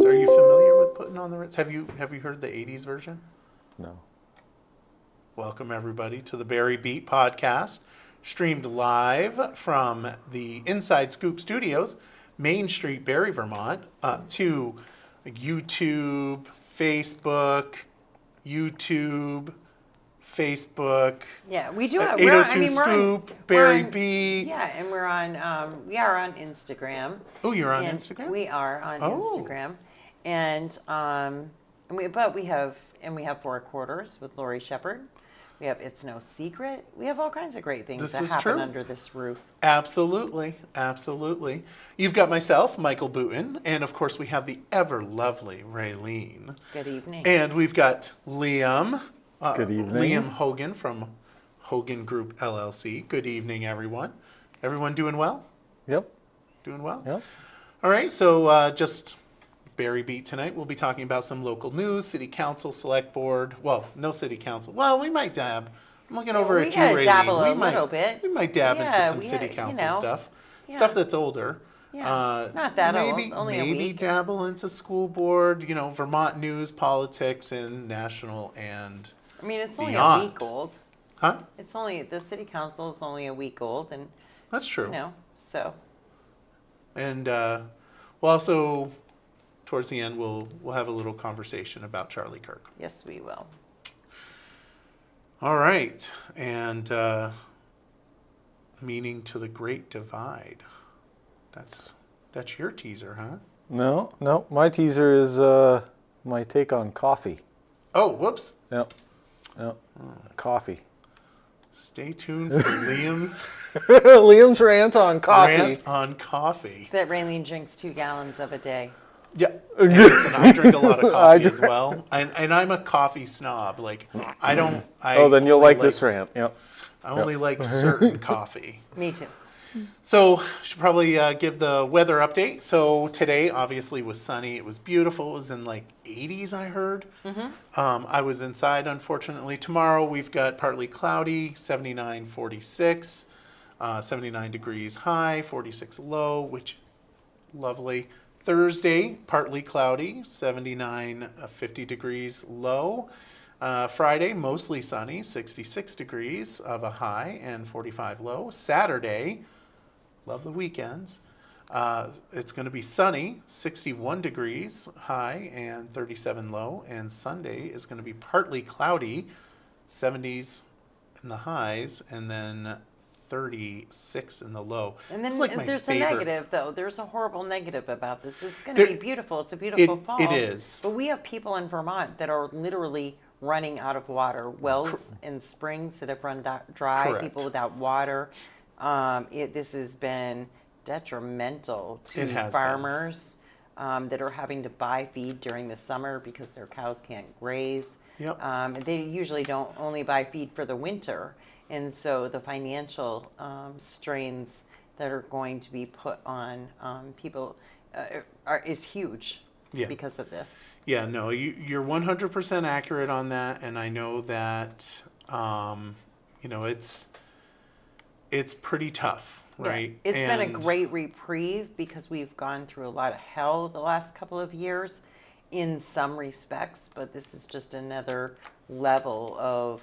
Are you familiar with Putting on the Ritz? Have you heard the 80s version? No. Welcome everybody to the Barry Beat podcast, streamed live from the Inside Scoop Studios, Main Street, Barry, Vermont, to YouTube, Facebook. Yeah, we do it. 802 Scoop, Barry Beat. Yeah, and we are on Instagram. Oh, you're on Instagram? We are on Instagram, and we have Four Quarters with Lori Shepard. We have It's No Secret. We have all kinds of great things that happen under this roof. Absolutely. You've got myself, Michael Booten, and of course we have the ever lovely Raylene. Good evening. And we've got Liam. Good evening. Liam Hogan from Hogan Group LLC. Good evening, everyone. Everyone doing well? Yep. Doing well? Yep. All right, so just Barry Beat tonight. We'll be talking about some local news, City Council Select Board. Well, no City Council. Well, we might dab. I'm looking over at you, Raylene. We dabble a little bit. We might dab into some City Council stuff. Yeah. Stuff that's older. Yeah, not that maybe, old. Only maybe a week. dabble into school board. Vermont news, politics, and national and. I mean, it's only a week old. Huh? The city council is only a week old, and that's true. So. And we'll also, towards the end, we'll have a little conversation about Charlie Kirk. Yes, we will. All right, and meaning to the Great Divide. That's your teaser, huh? No. My teaser is my take on coffee. Oh, whoops. Yep. Coffee. Stay tuned for Liam's rant on coffee. That Raylene drinks 2 gallons of a day. Yeah. And listen, I drink a lot of coffee as well, and I'm a coffee snob. Like I don't. Then you'll like this rant. Yep. I only like certain coffee. Me too. So, should probably give the weather update. So, today obviously was sunny. It was beautiful. It was in like 80s, I heard. Mm-hmm. I was inside, unfortunately. Tomorrow we've got partly cloudy, 79, 46, 79 degrees high, 46 low, which lovely. Thursday, partly cloudy, 79, 50 degrees low. Friday, mostly sunny, 66 degrees of a high and 45 low. Saturday, love the weekends. It's going to be sunny, 61 degrees high and 37 low. And Sunday is going to be partly cloudy, 70s in the highs, and then 36 in the low. And then like there's favorite. A negative, though. There's a horrible negative about this. It's going to be beautiful. It's a beautiful fall. It is. But we have people in Vermont that are literally running out of water. Wells and springs that have run dry. Correct. People without water. This has been detrimental to farmers that are having to buy feed during the summer because their cows can't graze. Yep. They usually don't only buy feed for the winter. And so the financial strains that are going to be put on people is huge because of this. Yeah, no, you're 100% accurate on that, and I know that it's pretty tough, right? Yeah. It's been a great reprieve because we've gone through a lot of hell the last couple of years in some respects, but this is just another level of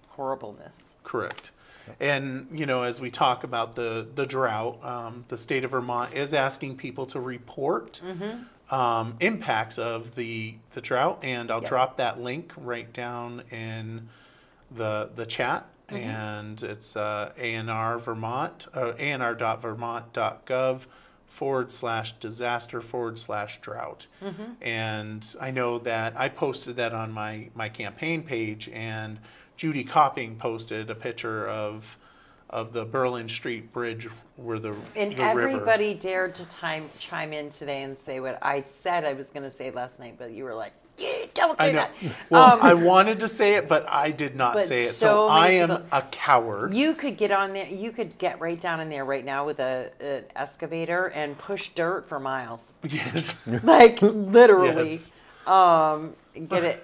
horribleness. Correct. And, you know, as we talk about the drought, the state of Vermont is asking people to report impacts of the drought. And I'll drop that link right down in the chat. And it's ANR Vermont, ANR.vermont.gov/disaster/drought. And I know that I posted that on my campaign page, and Judy Copping posted a picture of the Berlin Street Bridge where the river. Everybody dared to chime in today and say what I said I was going to say last night, but you were like, don't say that. Well, I wanted to say it, but I did not but say it. so So I many am people- a coward. You could get on there. You could get right down in there right now with an excavator and push dirt for miles, Yes. like literally. Yes. Get it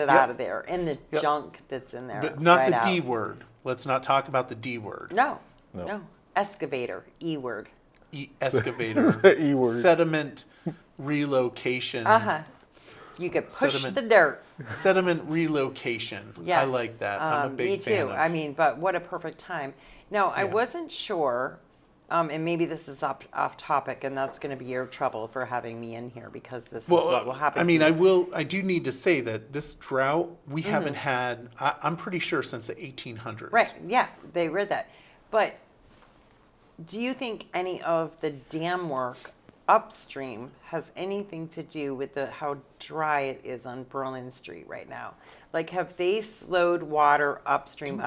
out of there, and the junk that's in there. But not right the out. D word. Let's not talk about the D word. No. Excavator, E word. Excavator. E word. Sediment relocation. You could push Sediment. the dirt. Sediment relocation. Yeah. I like that. I'm a big me fan too. of. I mean, but what a perfect time. Now, I wasn't sure, and maybe this is off topic, and that's going to be your trouble for having me in here because this is what will happen. I mean, to you. I do need to say that this drought we haven't had. I'm pretty sure since the 1800s. Right? Yeah, they read that. But do you think any of the dam work upstream has anything to do with how dry it is on Berlin Street right now? Like, have they slowed water upstream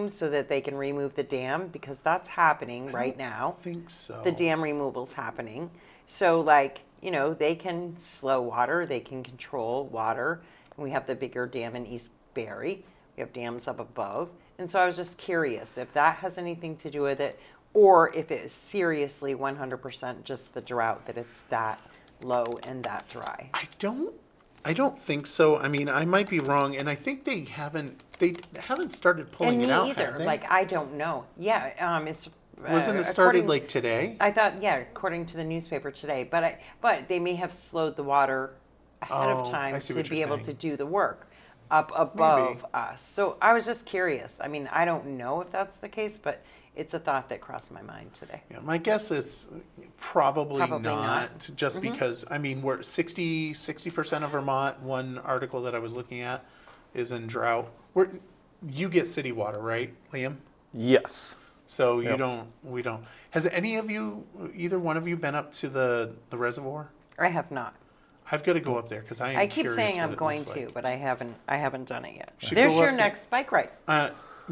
so that they can remove the dam? Because that's happening right now. I think so. The dam removal's happening. So, like, you know, they can slow water, they can control water. And we have the bigger dam in East Barre. We have dams up above. And so I was just curious if that has anything to do with it, or if it is seriously 100% just the drought, that it's that low and that dry. I don't think so. I mean, I might be wrong, and I think they haven't started pulling And it me out. either. have they? Like, I don't know. Yeah, it's Wasn't it started according- like today? I thought, yeah, according to the newspaper today. But they may have slowed the water ahead Oh, of time I see to what be you're able saying. to do the work up above Maybe. us. So I was just curious. I mean, I don't know if that's the case, but it's a thought that crossed my mind today. Yeah, my guess it's probably Probably not, just because, I mean, we're 60% of Vermont, one article that I was looking at is in drought. You get city water, right, Liam? Yes. So Yep. we don't. Has either one of you been up to the reservoir? I have not. I've got to go up there because I am I keep curious saying what I'm it going looks to, like. but I haven't done it yet. Should There's go your up there. next bike ride.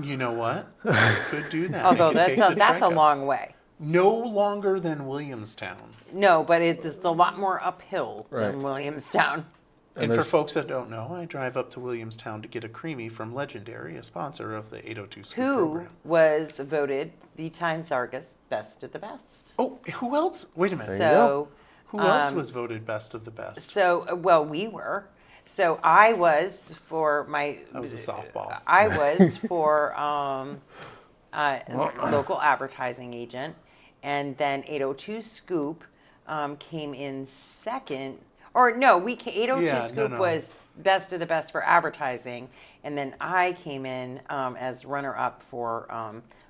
You know what? I could do that. I Although could take that's the a trike up. long way. No longer than Williamstown. No, but it's a lot more uphill than Right. Williamstown. And for there's- folks that don't know, I drive up to Williamstown to get a creamy from Legendary, a sponsor of the 802 Scoop Who program. was voted the Times Argus best of the best. Oh, who else? Wait a minute. There you go. Who else was voted best of the best? Well, we were. So I was for my. That was a softball. I was for local advertising agent, and then 802 Scoop came in second. Or no, 802 Yeah, Scoop no. was best of the best for advertising, and then I came in as runner-up for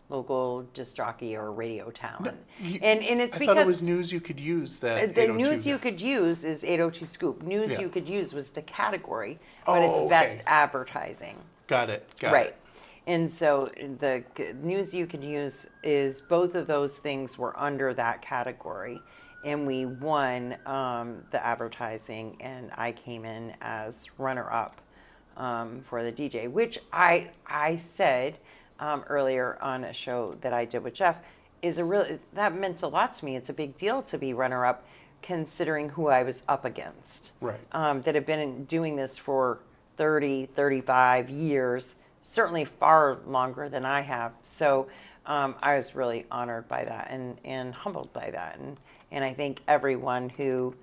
local disc jockey or radio talent. And it's I because thought it was news you could use that the 802 news you could use is 802 Scoop. News Yeah. you could use was the category, but Oh, it's best okay. advertising. Got it. Right. It. And so the news you could use is both of those things were under that category. And we won the advertising, and I came in as runner-up for the DJ, which I said earlier on a show that I did with Jeff, that meant a lot to me. It's a big deal to be runner-up, considering who I was up against. Right. That have been doing this for 30, 35 years, certainly far longer than I have. So I was really honored by that and humbled by that. And I think everyone who,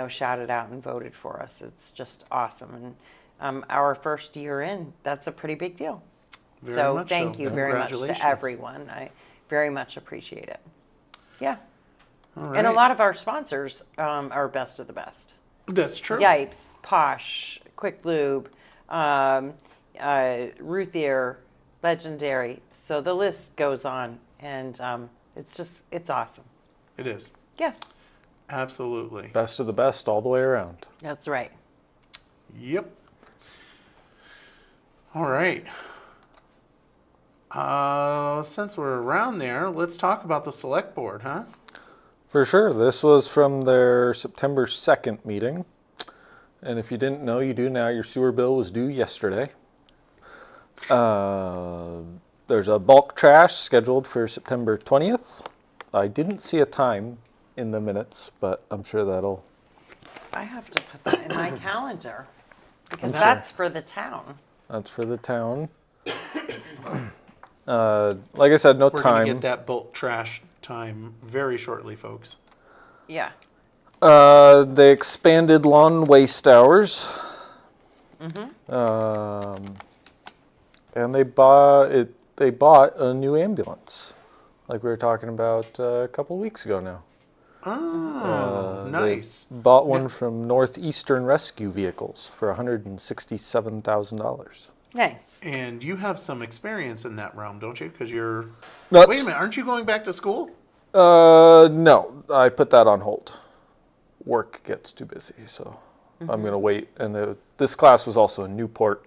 shouted out and voted for us, it's just awesome. And our first year in, that's a pretty big deal. Very So much thank so. you very much Congratulations. to everyone. I very much appreciate it. Yeah. All And a right. lot of our sponsors are best of the best. That's true. Yipes, Posh, Quick Lube, Roothier, legendary. So the list goes on, and it's awesome. It is. Yeah, Absolutely. Best of the best all the way around. that's right. Yep. All right. Since we're around there, let's talk about the select board, huh? For sure. This was from their September 2nd meeting. And if you didn't know, you do now. Your sewer bill was due yesterday. There's a bulk trash scheduled for September 20th. I didn't see a time in the minutes, but I'm sure that'll... I have to put that in my calendar because I'm sure. that's for the town. That's for the town. Like I said, no We're time. going to get that bulk trash time very shortly, folks. Yeah. They expanded lawn waste hours. And they bought a new ambulance, like we were talking about a couple weeks ago now. Oh, They nice. bought one from Northeastern Rescue Vehicles for $167,000. Nice. And you have some experience in that realm, don't you? Because you're... That's- Wait a minute, aren't you going back to school? No, I put that on hold. Work gets too busy, so I'm going to wait. And this class was also in Newport.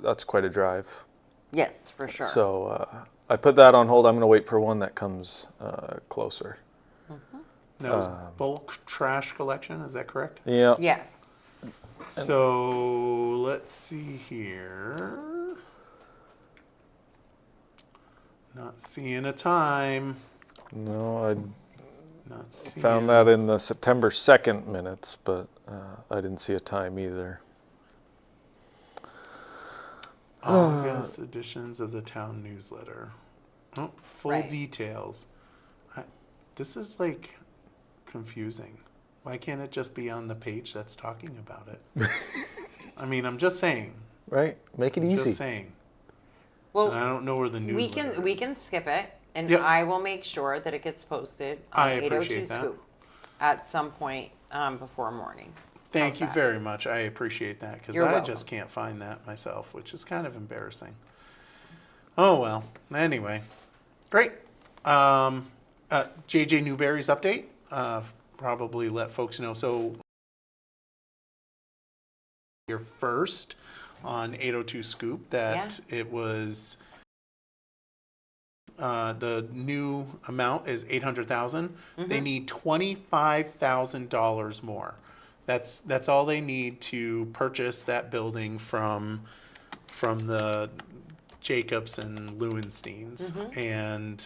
That's quite a drive. Yes, for sure. So I put that on hold. I'm going to wait for one that comes closer. That was bulk trash collection, is that correct? Yeah. Yes. So let's see here. Not seeing a time. No, I Not seeing. found that in the September 2nd minutes, but I didn't see a time either. August editions of the town newsletter. Oh, full Right. details. This is like confusing. Why can't it just be on the page that's talking about it? I mean, I'm just saying. Right? Make it easy. Just saying. Well, And I don't know where the newsletter we is. can skip it, and Yep. I will make sure that it gets posted I on 802 appreciate that. Scoop at some point before morning. Thank How's you that? very much. I appreciate that because You're I welcome. just can't find that myself, which is kind of embarrassing. Oh well. Anyway, great. JJ Newberry's update. Probably let folks know. So you're first on 802 Scoop that it was. The new amount is $800,000. They need $25,000 more. That's all they need to purchase that building from the Jacobs and Lewensteins, and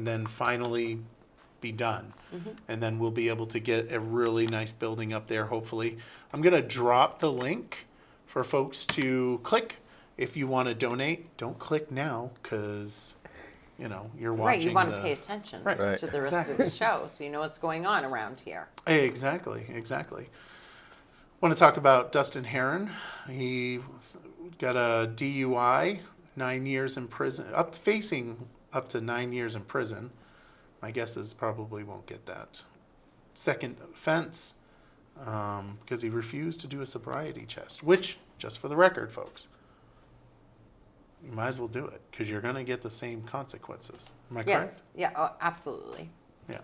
then finally be done. And then we'll be able to get a really nice building up there. Hopefully, I'm gonna drop the link for folks to click. If you want to donate, don't click now because, you're watching. Right, you want to pay attention Right. to the rest of the show, so you know what's going on around here. Exactly. Want to talk about Dustin Heron. He got a DUI, 9 years in prison, facing up to 9 years in prison. My guess is probably won't get that. Second offense, because he refused to do a sobriety test, which, just for the record, folks, you might as well do it because you're going to get the same consequences. Am I correct? Yes, yeah, absolutely. Yeah.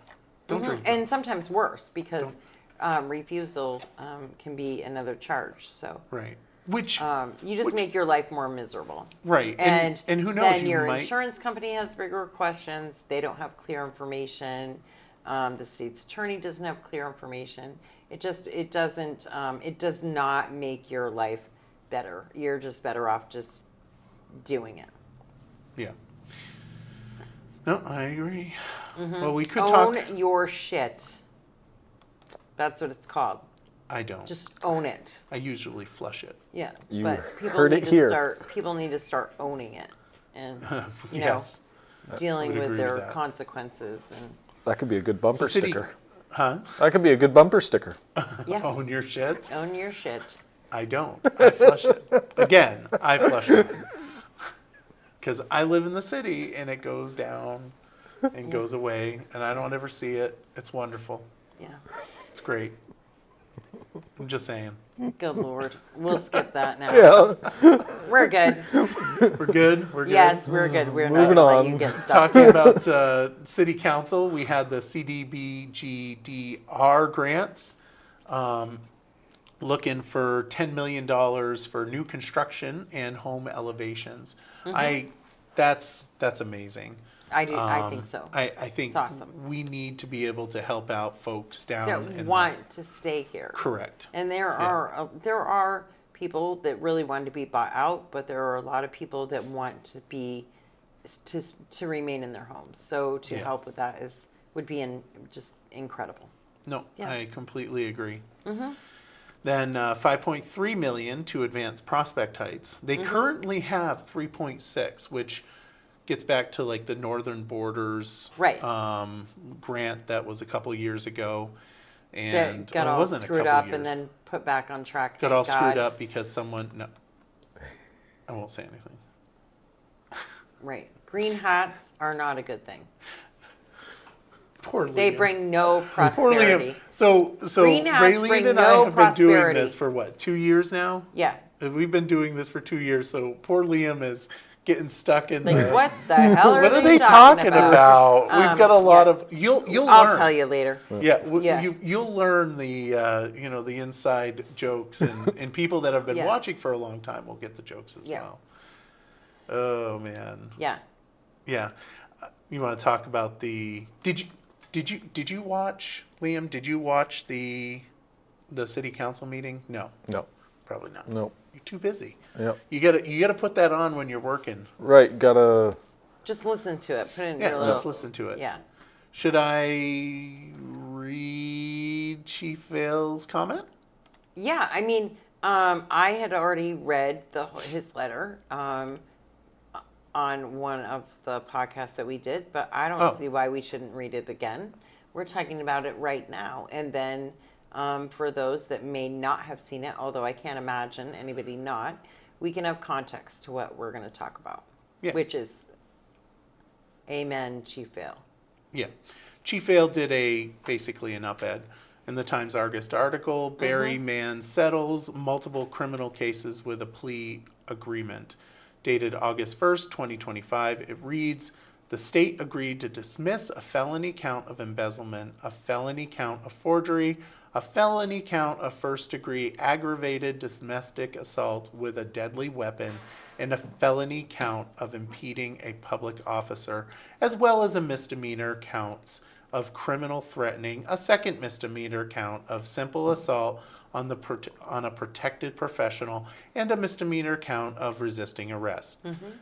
Don't drink. And sometimes worse because refusal can be another charge. So Right. Which, you just make your life more miserable. right. And who knows, then you your might. insurance company has bigger questions. They don't have clear information. The state's attorney doesn't have clear information. It does not make your life better. You're just better off just doing it. Yeah. No, I agree. Well, we could Own talk. your shit. That's what it's called. I don't. Just own it. I usually flush it. Yeah, You but people heard need it to here. start. People need to start owning it, and Yes. dealing would with agree their with that. consequences. And That could be a good bumper So city- sticker. Huh? That could be a good bumper sticker. yeah, Own your shit? own your shit. I don't. I flush it. Again, I flush it. Because I live in the city and it goes down and goes away and I don't ever see it. It's wonderful. Yeah. It's great. I'm just saying. Good Lord. We'll skip that now. Yeah. We're good. We're good? We're good? Yes, we're good. We're Moving not letting on. you get stuck. Talking about city council, we had the CDBGDR grants, looking for $10 million for new construction and home elevations. That's amazing. I think so. I think It's awesome. we need to be able to help out folks down That in want to stay here. correct. And there are people that really want to be bought out, but there are a lot of people that want to be to remain in their homes. So to Yeah. help with that would be just incredible. No, Yeah. I completely agree. Then 5.3 million to advance Prospect Heights. They currently have 3.6, which gets back to like the Northern Borders Right. grant that was a couple years ago, and That got well, it all wasn't a screwed couple up years. and then put back on track. got thank all God. screwed up because someone. No, I won't say anything. Right. Green hats are not a good thing. Poor Liam. They bring no Poor prosperity. Liam. So Green hats Raylene bring and no I have been doing prosperity. this for what, 2 years now? Yeah. We've been doing this for 2 years. So poor Liam is getting stuck in Like, the. what the hell are What are they they talking about? We've Um, got a lot yeah. of. You'll I'll learn. tell you later. Yeah, Yeah. you'll learn the the inside jokes and people that have been Yeah. watching for a long time will get the jokes as Yeah. well. Oh man, Yeah. yeah. You want to talk about the? Did you watch, Liam? Did you watch the city council meeting? No, No. probably not. No. You're too busy. Yep. You gotta put that on when you're working. Right. Gotta. Just listen to it. Put it in Yeah, your little. just listen to it. Yeah. Should I read Chief Vale's comment? Yeah. I mean, I had already read his letter on one of the podcasts that we did, but I don't Oh. see why we shouldn't read it again. We're talking about it right now. And then for those that may not have seen it, although I can't imagine anybody not, we can have context to what we're going to talk about, Yeah. which is Amen, Chief Vale. Yeah. Chief Vale did basically an op-ed in the Times Argus article. Barry man settles multiple criminal cases with a plea agreement. Dated August 1st, 2025, it reads, the state agreed to dismiss a felony count of embezzlement, a felony count of forgery, a felony count of first-degree aggravated domestic assault with a deadly weapon, and a felony count of impeding a public officer, as well as a misdemeanor counts of criminal threatening, a second misdemeanor count of simple assault on a protected professional, and a misdemeanor count of resisting arrest.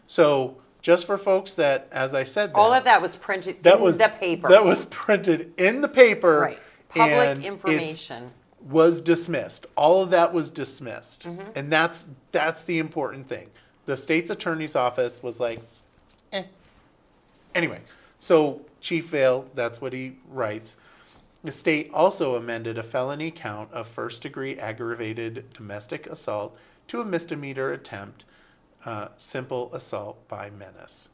So just for folks that, as I said, All of that was printed in the paper. That was printed in the paper. Right. Public and information. was dismissed. All of that was dismissed. Mm-hmm. And that's the important thing. The state's attorney's office was like, eh. Anyway, so Chief Vale, that's what he writes. The state also amended a felony count of first-degree aggravated domestic assault to a misdemeanor attempt, simple assault by menace.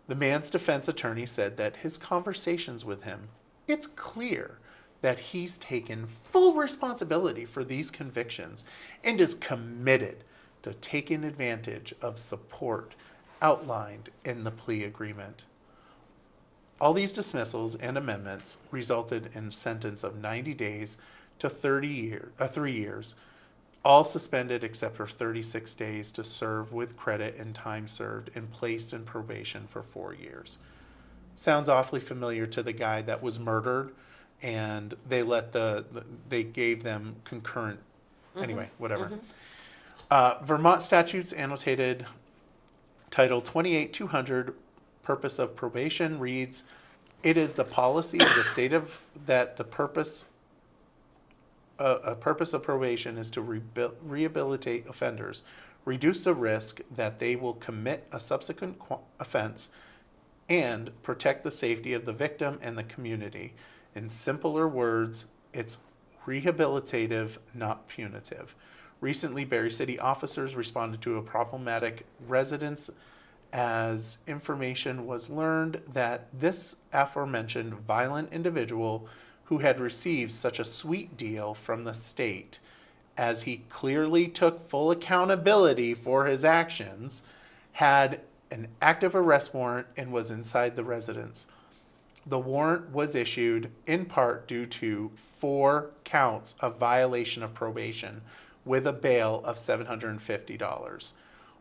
The man's defense attorney said that his conversations with him, it's clear that he's taken full responsibility for these convictions and is committed to taking advantage of support outlined in the plea agreement. All these dismissals and amendments resulted in a sentence of 90 days to 3 years, all suspended except for 36 days to serve with credit and time served, and placed in probation for 4 years. Sounds awfully familiar to the guy that was murdered, and they they gave them concurrent. Anyway, whatever. Vermont statutes annotated Title 28-200. Purpose of probation reads, it is the policy of the state of that the purpose a purpose of probation is to rehabilitate offenders, reduce the risk that they will commit a subsequent offense, and protect the safety of the victim and the community. In simpler words, it's rehabilitative, not punitive. Recently, Barre City officers responded to a problematic residence as information was learned that this aforementioned violent individual who had received such a sweet deal from the state, as he clearly took full accountability for his actions, had an active arrest warrant and was inside the residence. The warrant was issued in part due to 4 counts of violation of probation with a bail of $750.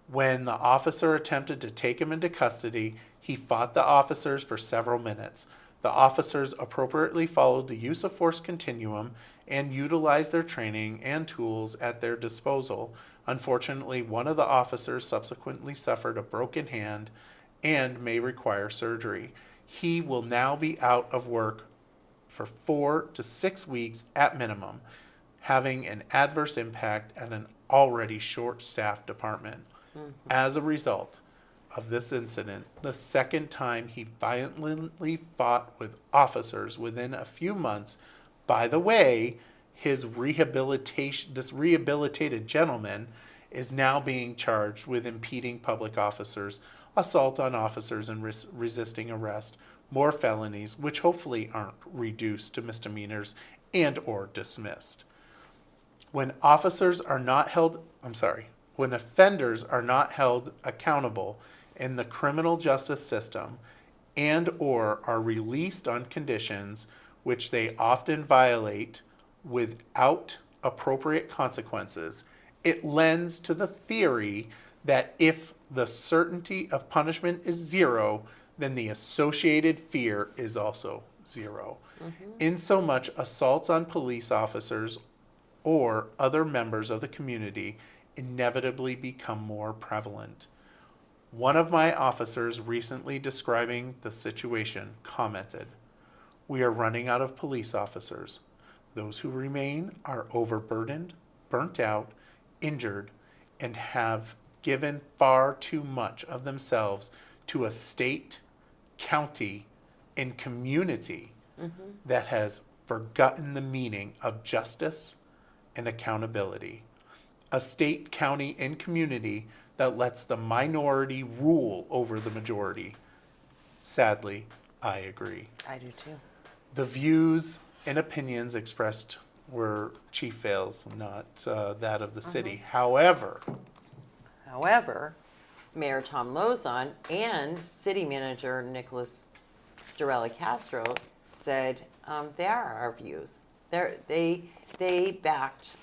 When the officer attempted to take him into custody, he fought the officers for several minutes. The officers appropriately followed the use of force continuum and utilized their training and tools at their disposal. Unfortunately, one of the officers subsequently suffered a broken hand and may require surgery. He will now be out of work for 4 to 6 weeks at minimum, having an adverse impact at an already short-staffed department. As a result of this incident, the second time he violently fought with officers within a few months. By the way, this rehabilitated gentleman is now being charged with impeding public officers, assault on officers, and resisting arrest, more felonies, which hopefully aren't reduced to misdemeanors and or dismissed. When offenders are not held accountable in the criminal justice system and or are released on conditions which they often violate without appropriate consequences, it lends to the theory that if the certainty of punishment is 0, then the associated fear is also 0. Insomuch, assaults on police officers or other members of the community inevitably become more prevalent. One of my officers recently describing the situation commented, "We are running out of police officers. Those who remain are overburdened, burnt out, injured, and have given far too much of themselves to a state, county, and community that has forgotten the meaning of justice and accountability. A state, county, and community that lets the minority rule over the majority." Sadly, I agree. I do too. The views and opinions expressed were Chief Vale's, not that of the city. However, Mayor Tom Lozon and City Manager Nicholas Starella Castro said they are our views. They backed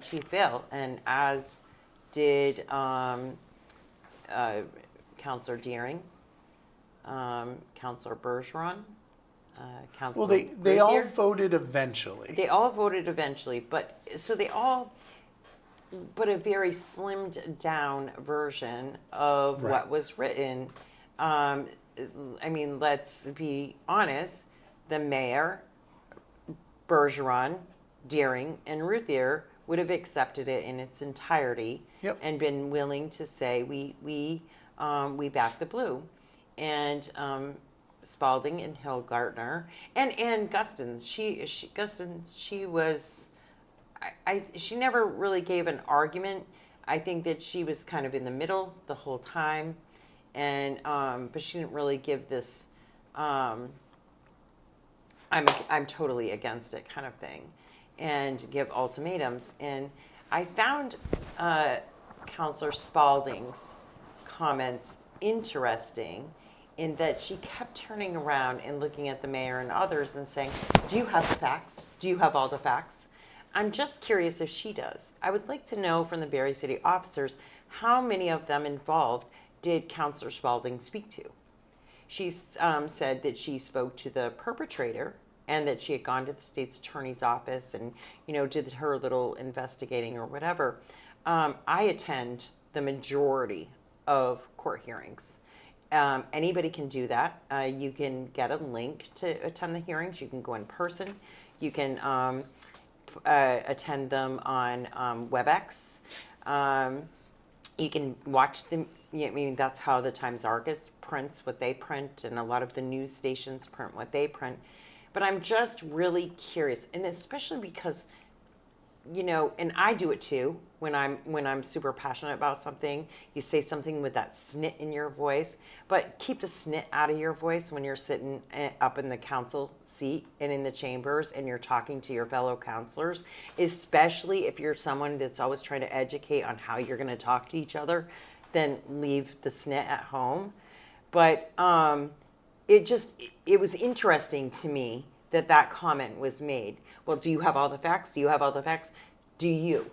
Chief Vale, and as did Councilor Deering, Councilor Bergeron, Councilor well, they all Ruthier. voted eventually. They all voted eventually, but a very slimmed down version of Right. what was written. I mean, let's be honest. The mayor, Bergeron, Deering, and Ruthier would have accepted it in its entirety. Yep. And been willing to say we back the blue, and Spalding and Hillgartner and Guston. She was. She never really gave an argument. I think that she was kind of in the middle the whole time, and but she didn't really give this. I'm totally against it kind of thing, and give ultimatums. And I found Councilor Spalding's comments interesting, in that she kept turning around and looking at the mayor and others and saying, "Do you have the facts? Do you have all the facts?" I'm just curious if she does. I would like to know from the Barre City officers, how many of them involved did Councilor Spalding speak to? She said that she spoke to the perpetrator and that she had gone to the state's attorney's office and, did her little investigating or whatever. I attend the majority of court hearings. Anybody can do that. You can get a link to attend the hearings. You can go in person. You can attend them on WebEx. You can watch them. That's how the Times Argus prints what they print, and a lot of the news stations print what they print. But I'm just really curious, and especially because you know, and I do it too when I'm super passionate about something. You say something with that snit in your voice, but keep the snit out of your voice when you're sitting up in the council seat and in the chambers and you're talking to your fellow counselors, especially if you're someone that's always trying to educate on how you're going to talk to each other. Then leave the snit at home. But it was interesting to me that comment was made. Well, do you have all the facts? Do you have all the facts? Do you?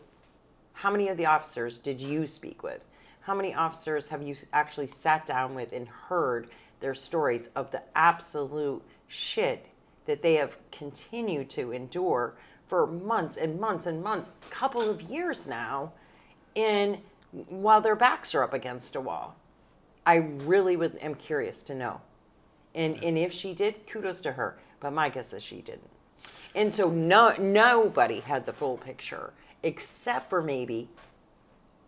How many of the officers did you speak with? How many officers have you actually sat down with and heard their stories of the absolute shit that they have continued to endure for months and months and months, a couple of years now, and while their backs are up against a wall? I really am curious to know. And if she did, kudos to her. But my guess is she didn't. And so nobody had the full picture, except for maybe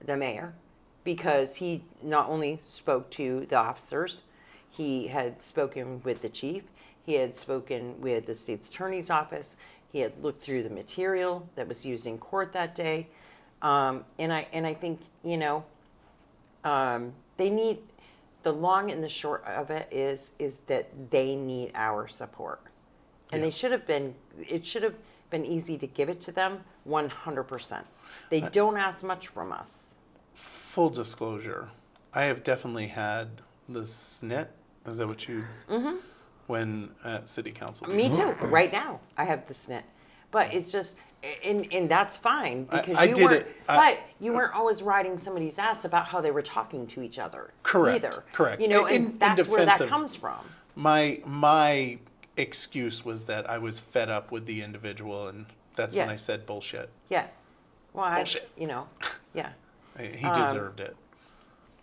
the mayor, because he not only spoke to the officers, he had spoken with the chief, he had spoken with the state's attorney's office, he had looked through the material that was used in court that day. And I think, you know, they need, the long and the short of it is that they need our support. And it should have been easy to give it to them 100%. They don't ask much from us. Full disclosure, I have definitely had the snit. Is that what you, when at city council? Me too. Right now, I have the snit. But it's just, and that's fine because you weren't always riding somebody's ass about how they were talking to each other. Correct. Either. Correct. You know, and that's where that comes from. My excuse was that I was fed up with the individual, and that's when I said bullshit. Yeah. Well, bullshit. Yeah. He deserved it.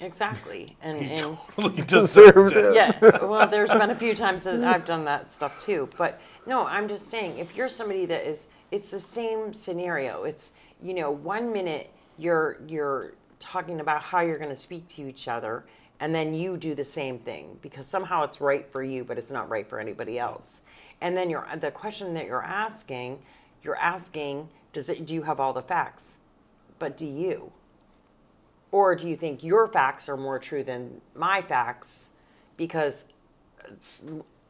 Exactly. He totally deserved it. Yeah. Well, there's been a few times that I've done that stuff too. But no, I'm just saying, if you're somebody that is, it's the same scenario. It's, you know, 1 minute you're talking about how you're going to speak to each other, and then you do the same thing because somehow it's right for you, but it's not right for anybody else. And then the question that you're asking, do you have all the facts? But do you? Or do you think your facts are more true than my facts because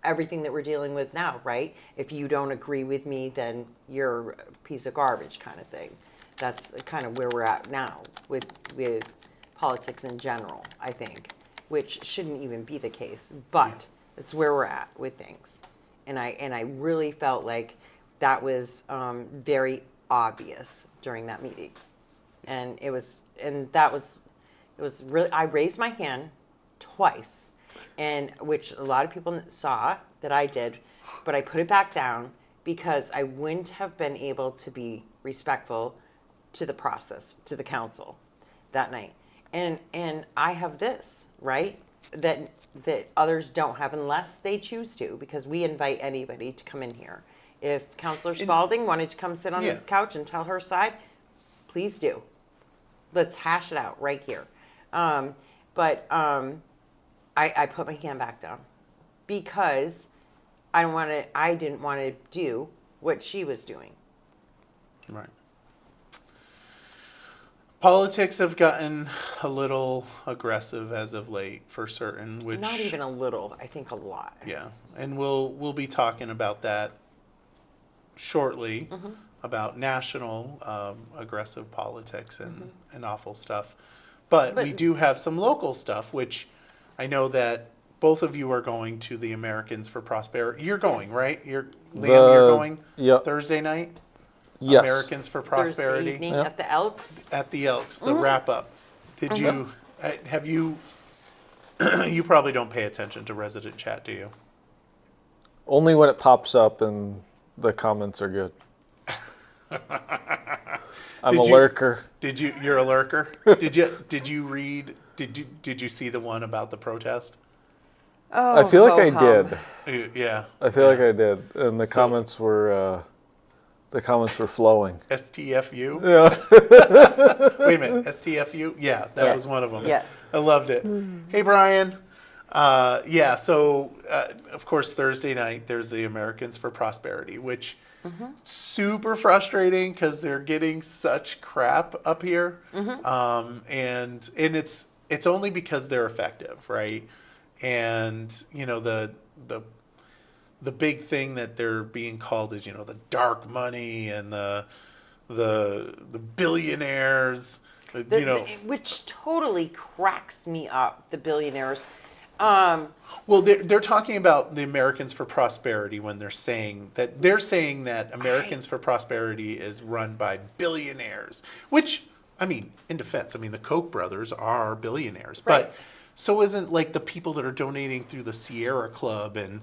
everything that we're dealing with now, right? If you don't agree with me, then you're a piece of garbage kind of thing. That's kind of where we're at now with politics in general, I think, which shouldn't even be the case, but it's where we're at with things. And I really felt like that was very obvious during that meeting. And it was really, I raised my hand twice, and which a lot of people saw that I did, but I put it back down because I wouldn't have been able to be respectful to the process, to the council that night. And I have this, right, that others don't have unless they choose to, because we invite anybody to come in here. If Councilor Spalding wanted to come sit on this couch and tell her side, please do. Let's hash it out right here. But I put my hand back down because I didn't want to do what she was doing. Right. Politics have gotten a little aggressive as of late, for certain. Which not even a little, I think a lot. Yeah, and we'll be talking about that shortly, about national aggressive politics and awful stuff. But we do have some local stuff, which I know that both of you are going to the Americans for Prosperity. You're going, right? You're going Thursday night? Yes. Americans for Prosperity. Thursday evening at the Elks. At the Elks, the wrap up. Did you, have you, you probably don't pay attention to resident chat, do you? Only when it pops up and the comments are good. I'm a lurker. You're a lurker? Did you see the one about the protest? I feel like I did. Yeah. I feel like I did. And the comments were flowing. STFU? Yeah. Wait a minute, STFU? Yeah, that was one of them. Yeah. I loved it. Hey, Brian. So of course Thursday night there's the Americans for Prosperity, which Super frustrating because they're getting such crap up here, and it's only because they're effective, right? And the big thing that they're being called is the dark money and the billionaires, which totally cracks me up. The billionaires. Well, they're talking about the Americans for Prosperity when they're saying that Americans for Prosperity is run by billionaires, which, I mean, in defense, I mean, the Koch brothers are billionaires, Right. but so isn't like the people that are donating through the Sierra Club and,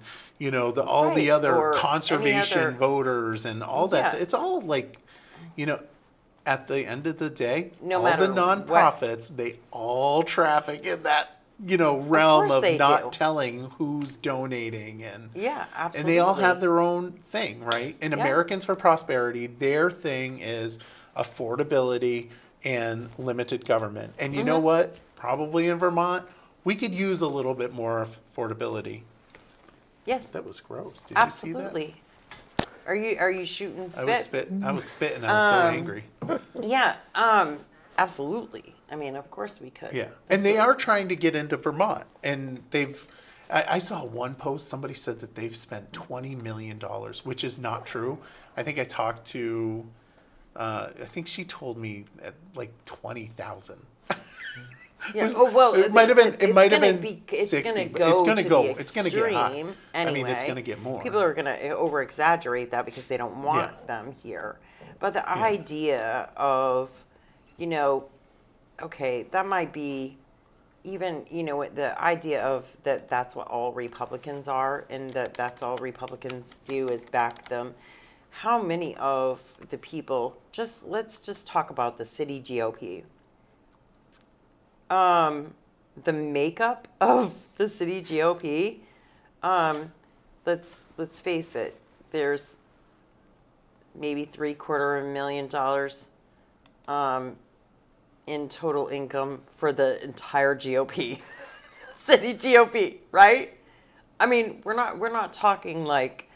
all the Right, other or any conservation other- voters and all that. Yeah. It's all like, at the end of the day, No all matter the what- nonprofits, they all traffic in that realm course of they not do. telling who's donating and Yeah, absolutely. and they all have their own thing, right? And Yeah. Americans for Prosperity, their thing is affordability and limited government. And you know what? Probably in Vermont, we could use a little bit more affordability. Yes, That was gross. Did absolutely. Are you shooting you see spit? that? I was spitting. I was so angry. Yeah, absolutely. I mean, of course we could. Yeah, and they are trying to get into Vermont, and I saw one post. Somebody said that they've spent $20 million, which is not true. I think I talked to. I think she told me at like 20,000. Yeah. Oh, well, it might have been. It it's might have gonna been be- It's 60. going to but go. It's going to to go. the It's going to get high. extreme I mean, it's anyway. going to get more. People are going to over exaggerate that because they don't want Yeah. them here. But the idea of, okay, that might be even, the idea of that's what all Republicans are and that's all Republicans do is back them. How many of the people, let's just talk about the city GOP. The makeup of the city GOP, let's face it, there's maybe $750,000 in total income for the entire GOP, city GOP, right? I mean, we're not talking like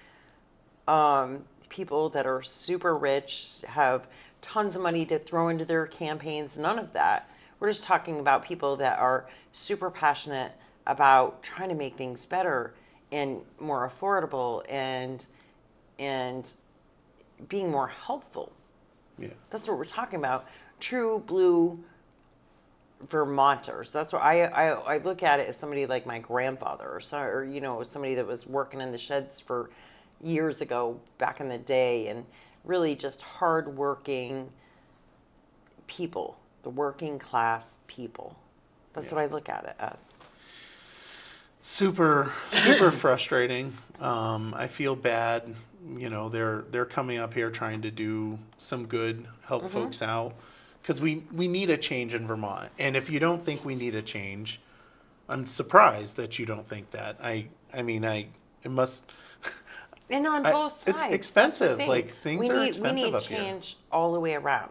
people that are super rich, have tons of money to throw into their campaigns, none of that. We're just talking about people that are super passionate about trying to make things better and more affordable and being more helpful. Yeah. That's what we're talking about. True blue Vermonters. That's what I look at it as somebody like my grandfather or somebody that was working in the sheds for years ago back in the day and really just hardworking people. The working class people. That's what I look at it as. Super frustrating. I feel bad. They're coming up here trying to do some good, help folks out, because we need a change in Vermont. And if you don't think we need a change, I'm surprised that you don't think that. It must. And on both sides. It's expensive. That's the thing. Like things are expensive we need up here. change all the way around.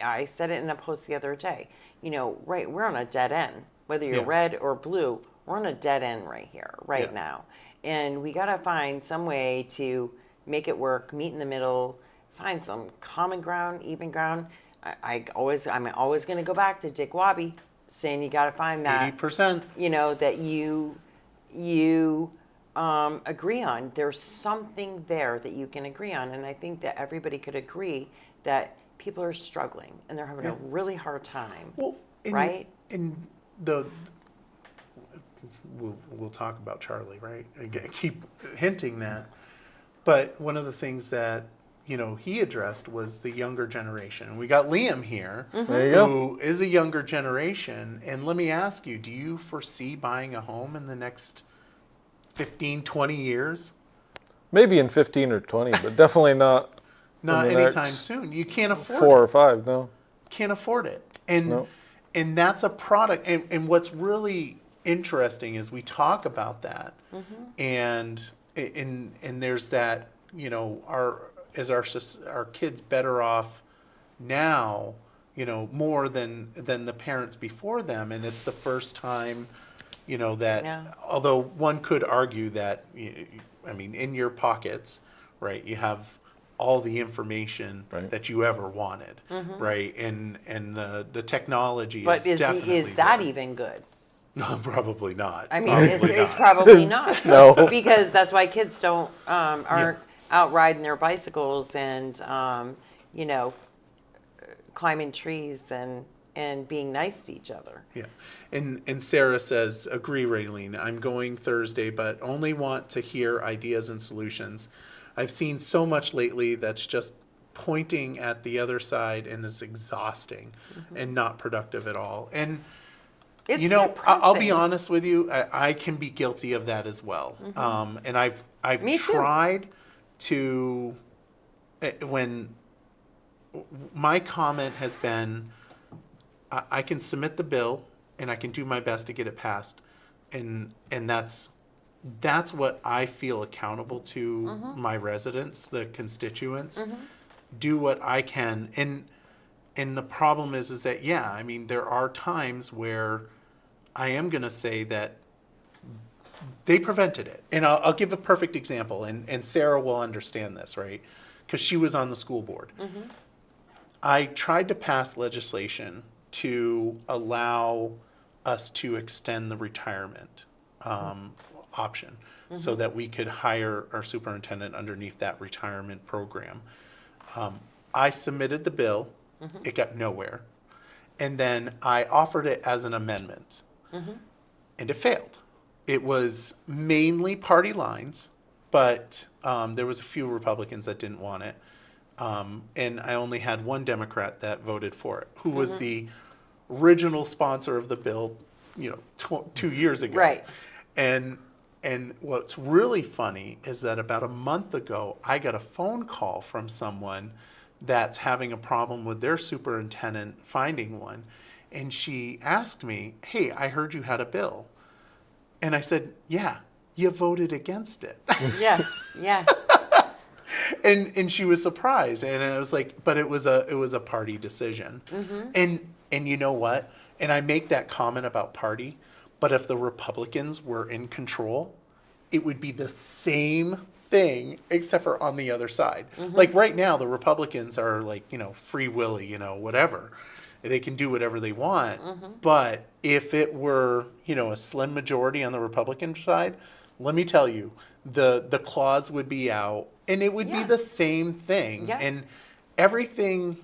I said it in a post the other day. Right, we're on a dead end. Whether you're Yeah. red or blue, we're on a dead end right here, right Yeah. now. And we got to find some way to make it work, meet in the middle, find some common ground, even ground. I'm always going to go back to Dick Wabi saying you got to find that 80%. that you agree on. There's something there that you can agree on, and I think that everybody could agree that people are struggling and they're having a really hard time. Well, right? We'll talk about Charlie, right? I keep hinting that. But one of the things that, he addressed was the younger generation. And we got Liam here, There you go. who is a younger generation. And let me ask you, do you foresee buying a home in the next 15, 20 years? Maybe in 15 or 20, but definitely not Not in the anytime next soon. You can't afford 4 it. or 5, no. Can't afford it. And No. and that's a product. And what's really interesting is we talk about that, and there's that, our kids better off now, more than the parents before them, and it's the first time, that Yeah. although one could argue that, in your pockets, right, you have all the information Right. that you ever wanted, right? And the technology But is definitely is that there. even good? No, probably not. I mean, Probably it's not. probably not. No. Because that's why kids aren't out riding their bicycles and, you know, climbing trees and being nice to each other. Yeah. And Sarah says, agree, Raylene. I'm going Thursday, but only want to hear ideas and solutions. I've seen so much lately that's just pointing at the other side, and it's exhausting and not productive at all. And It's you know, I'll be depressing. honest with you. I can be guilty of that as well. And I've Me too. tried to when my comment has been, I can submit the bill and I can do my best to get it passed, and that's what I feel accountable to my residents, the constituents. Do what I can, and the problem is that yeah, I mean there are times where I am going to say that they prevented it, and I'll give a perfect example, and Sarah will understand this, right? Because she was on the school board. I tried to pass legislation to allow us to extend the retirement option so that we could hire our superintendent underneath that retirement program. I submitted the bill, it got nowhere. And then I offered it as an amendment, and it failed. It was mainly party lines, but there was a few Republicans that didn't want it. And I only had one Democrat that voted for it, who was the original sponsor of the bill, you know, 2 years ago. Right. And what's really funny is that about a month ago, I got a phone call from someone that's having a problem with their superintendent finding one. And she asked me, hey, I heard you had a bill. And I said, yeah, you voted against it. Yeah, yeah. And she was surprised. And I was like, but it was a party decision. And you know what? And I make that comment about party, but if the Republicans were in control, it would be the same thing, except for on the other side. Like right now, the Republicans are like, you know, free willy, you know, whatever. They can do whatever they want. But if it were, you know, a slim majority on the Republican side, let me tell you, the clause would be out, and it would be Yeah. the same thing. Yeah. And everything,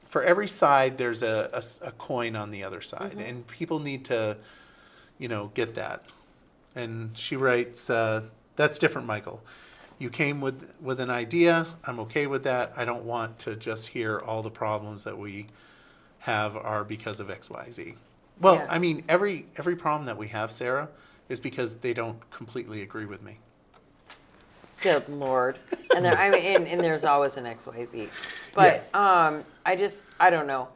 for every side, there's a coin on the other side, and people need to, you know, get that. And she writes, that's different, Michael. You came with an idea. I'm okay with that. I don't want to just hear all the problems that we have are because of X, Y, Z. Well, Yeah. I mean, every problem that we have, Sarah, is because they don't completely agree with me. Good Lord. And there, I mean, and there's always an XYZ. But I don't know.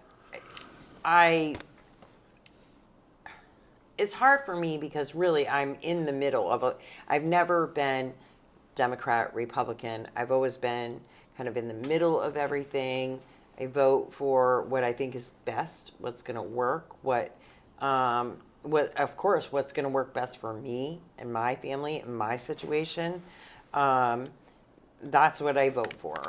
It's hard for me because really I'm in the middle of I've never been Democrat, Republican. I've always been kind of in the middle of everything. I vote for what I think is best, what's going to work, of course, what's going to work best for me and my family and my situation. That's what I vote for,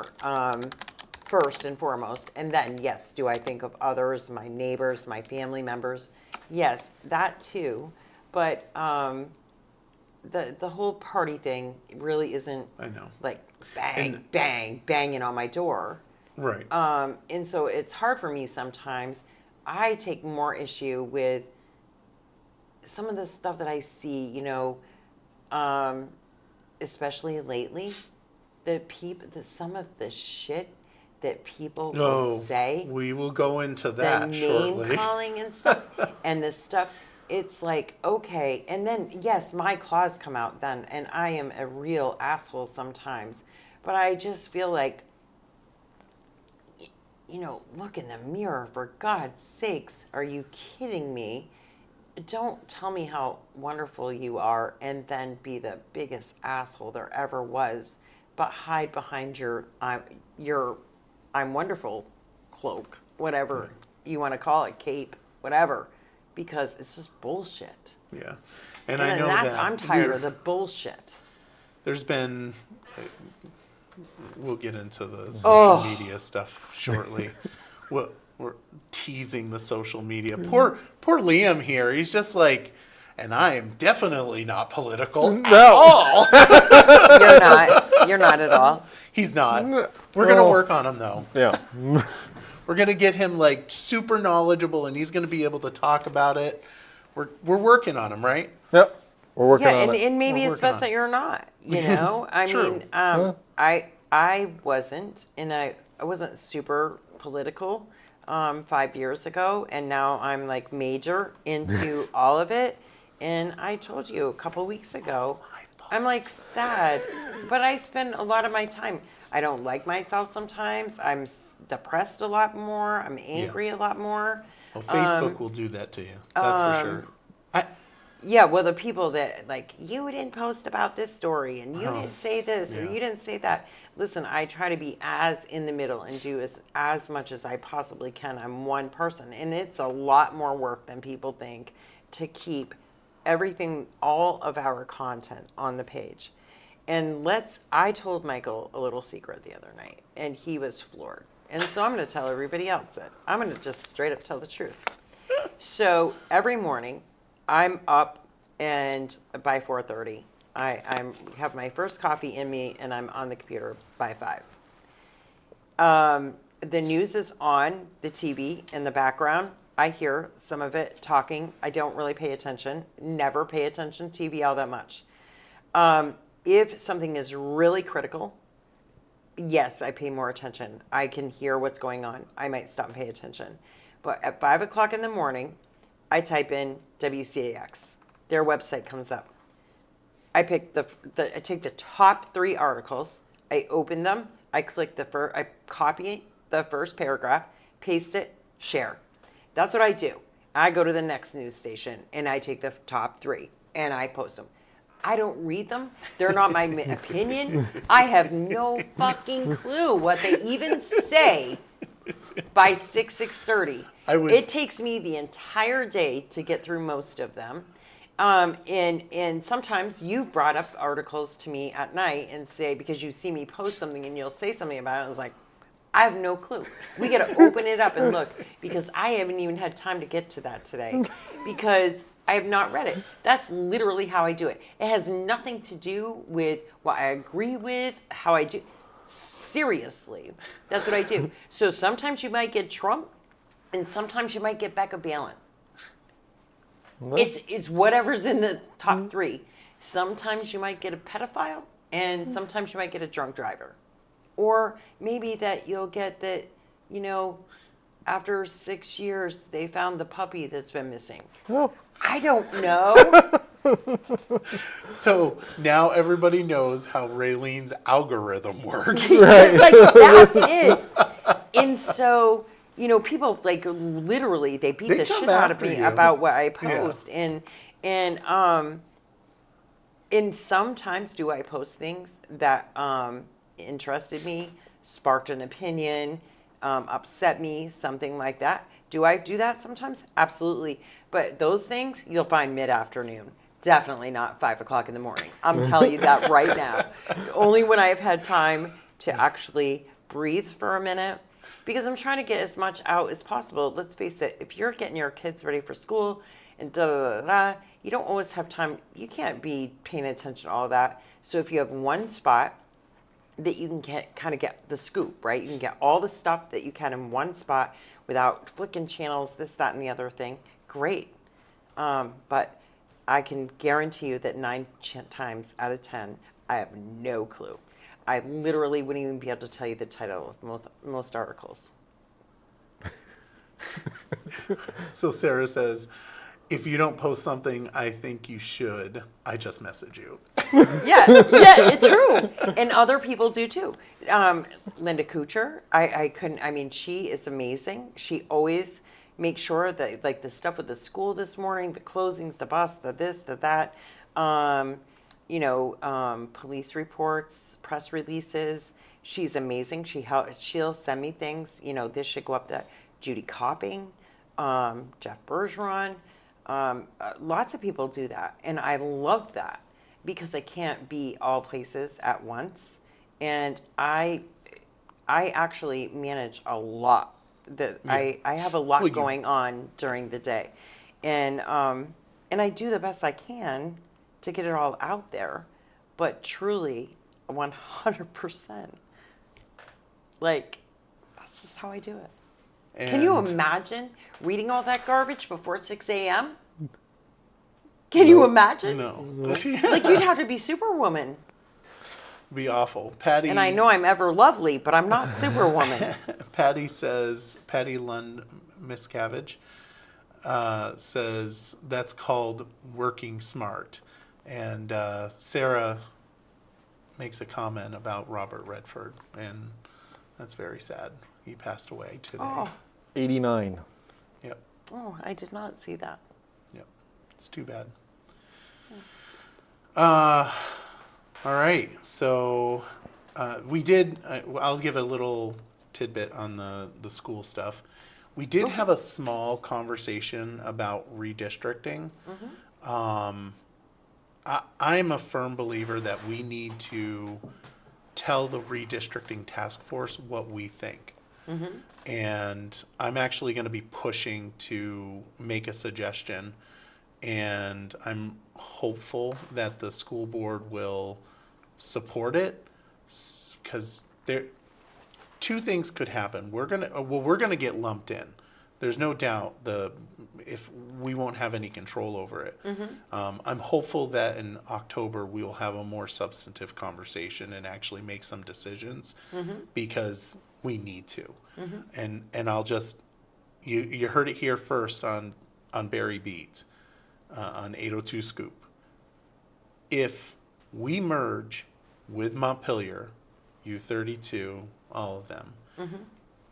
first and foremost. And then, yes, do I think of others, my neighbors, my family members? Yes, that too. But the whole party thing really isn't I know. like banging on my door. Right. And so it's hard for me sometimes. I take more issue with some of the stuff that I see, you know, especially lately, some of the shit that people will say, we will go into the that name shortly. calling and stuff, and the stuff. It's like, okay, and then yes, my claws come out then, and I am a real asshole sometimes, but I just feel like, you know, look in the mirror, for God's sakes. Are you kidding me? Don't tell me how wonderful you are and then be the biggest asshole there ever was, but hide behind your I'm wonderful cloak, whatever you want to call it, cape, whatever, because it's just bullshit. Yeah. And I know that's, that I'm tired of the bullshit. there's been we'll get into the social media stuff shortly. We're teasing the social media. Poor Liam here. He's just like, and I am definitely not political at all. You're not. You're not at all. He's not. We're going to work on him, though. Yeah. We're going to get him, like, super knowledgeable, and he's going to be able to talk about it. We're working on him, right? Yep. We're working Yeah, on it. and maybe We're it's working best on that it. you're not. You know, I True. mean, I wasn't, and I wasn't super political 5 years ago, and now I'm like major into all of it. And I told you a couple weeks ago, I'm like sad, but I spend a lot of my time. I don't like myself sometimes. I'm depressed a lot more. I'm angry a lot more. Well, Facebook will do that to you. That's for sure. Yeah, well, the people that, like, you didn't post about this story, and you didn't say this, or yeah. you didn't say that. Listen, I try to be as in the middle and do as much as I possibly can. I'm one person, and it's a lot more work than people think to keep everything, all of our content on the page. And I told Michael a little secret the other night, and he was floored. And so I'm going to tell everybody else it. I'm going to just straight up tell the truth. So every morning, I'm up, and by 4:30, I have my first coffee in me, and I'm on the computer by 5. The news is on the TV in the background. I hear some of it talking. I don't really pay attention. Never pay attention to TV all that much. If something is really critical, yes, I pay more attention. I can hear what's going on. I might stop and pay attention. But at 5 o'clock in the morning, I type in WCAX. Their website comes up. I pick I take the top 3 articles. I open them. I click I copy the first paragraph, paste it, share. That's what I do. I go to the next news station and I take the top 3 and I post them. I don't read them. They're not my opinion. I have no fucking clue what they even say by 6:30. It takes me the entire day to get through most of them. And sometimes you've brought up articles to me at night and say, because you see me post something and you'll say something about it, and I was like, I have no clue. We got to open it up and look, because I haven't even had time to get to that today because I have not read it. That's literally how I do it. It has nothing to do with what I agree with, how I do. Seriously, that's what I do. So sometimes you might get Trump, and sometimes you might get Becca Balin. It's whatever's in the top 3. Sometimes you might get a pedophile, and sometimes you might get a drunk driver. Or maybe that you'll get that, you know, after 6 years, they found the puppy that's been missing. Oh. I don't know. So now everybody knows how Raylene's algorithm works. Like, that's it. And so, you know, people, like, literally, they beat the come shit out of after me you. about what I post. And sometimes do I post things that interested me, sparked an opinion, upset me, something like that. Do I do that sometimes? Absolutely. But those things you'll find mid-afternoon. Definitely not 5 o'clock in the morning. I'm telling you that right now. Only when I've had time to actually breathe for a minute, because I'm trying to get as much out as possible. Let's face it, if you're getting your kids ready for school and you don't always have time. You can't be paying attention to all that. So if you have one spot that you can kind of get the scoop, right? You can get all the stuff that you can in one spot without flicking channels, this, that, and the other thing. Great. But I can guarantee you that 9 times out of 10, I have no clue. I literally wouldn't even be able to tell you the title of most articles. So Sarah says, if you don't post something I think you should, I just message you. Yeah, it's true. And other people do too. Linda Kuchar, she is amazing. She always makes sure that, like, the stuff with the school this morning, the closings, the bus, the this, the that, police reports, press releases. She's amazing. She'll send me things, this should go up to Judy Copping, Jeff Bergeron. Lots of people do that. And I love that, because I can't be all places at once. and I actually manage a lot. I have a lot Well, going on during the day, and I do the best I can to get it all out there, but truly, 100%, like that's just how I do it. Can you And imagine reading all that garbage before 6 a.m.? Can you imagine? no, Like you'd have to be Superwoman. be awful. Patty And I know I'm ever lovely, but I'm not Superwoman. Patty Lund Miscavige says that's called working smart, and Sarah makes a comment about Robert Redford, and that's very sad. He passed away today. Oh, 89. Yep, oh, I did not see that. yep. It's too bad. All right, so we did. I'll give a little tidbit on the school stuff. We did have a small conversation about redistricting. I'm a firm believer that we need to tell the redistricting task force what we think. And I'm actually going to be pushing to make a suggestion, and I'm hopeful that the school board will support it, because there two things could happen. We're gonna get lumped in. There's no doubt if we won't have any control over it. I'm hopeful that in October we will have a more substantive conversation and actually make some decisions, because we need to. And I'll just you heard it here first on Barry Beat on 802 Scoop. If we merge with Montpelier, U32, all of them,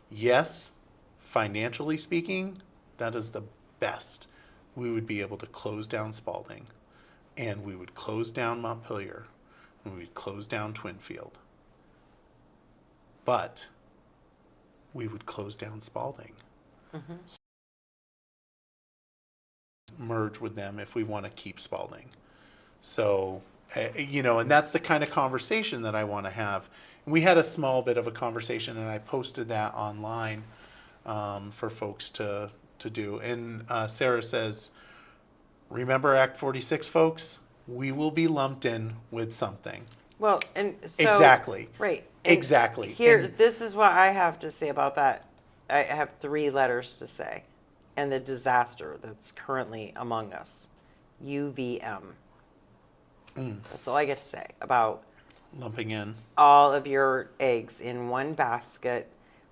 yes, financially speaking, that is the best. We would be able to close down Spalding, and we would close down Montpelier, and we would close down Twinfield. But we would close down Spalding. Merge with them if we want to keep Spalding. So, and that's the kind of conversation that I want to have. And we had a small bit of a conversation, and I posted that online for folks to do. And Sarah says, remember Act 46, folks? We will be lumped in with something. Well, and so Exactly. right. And Exactly. Here, And- this is what I have to say about that. I have 3 letters to say, and the disaster that's currently among us, UVM. That's all I get to say about Lumping in. all of your eggs in one basket.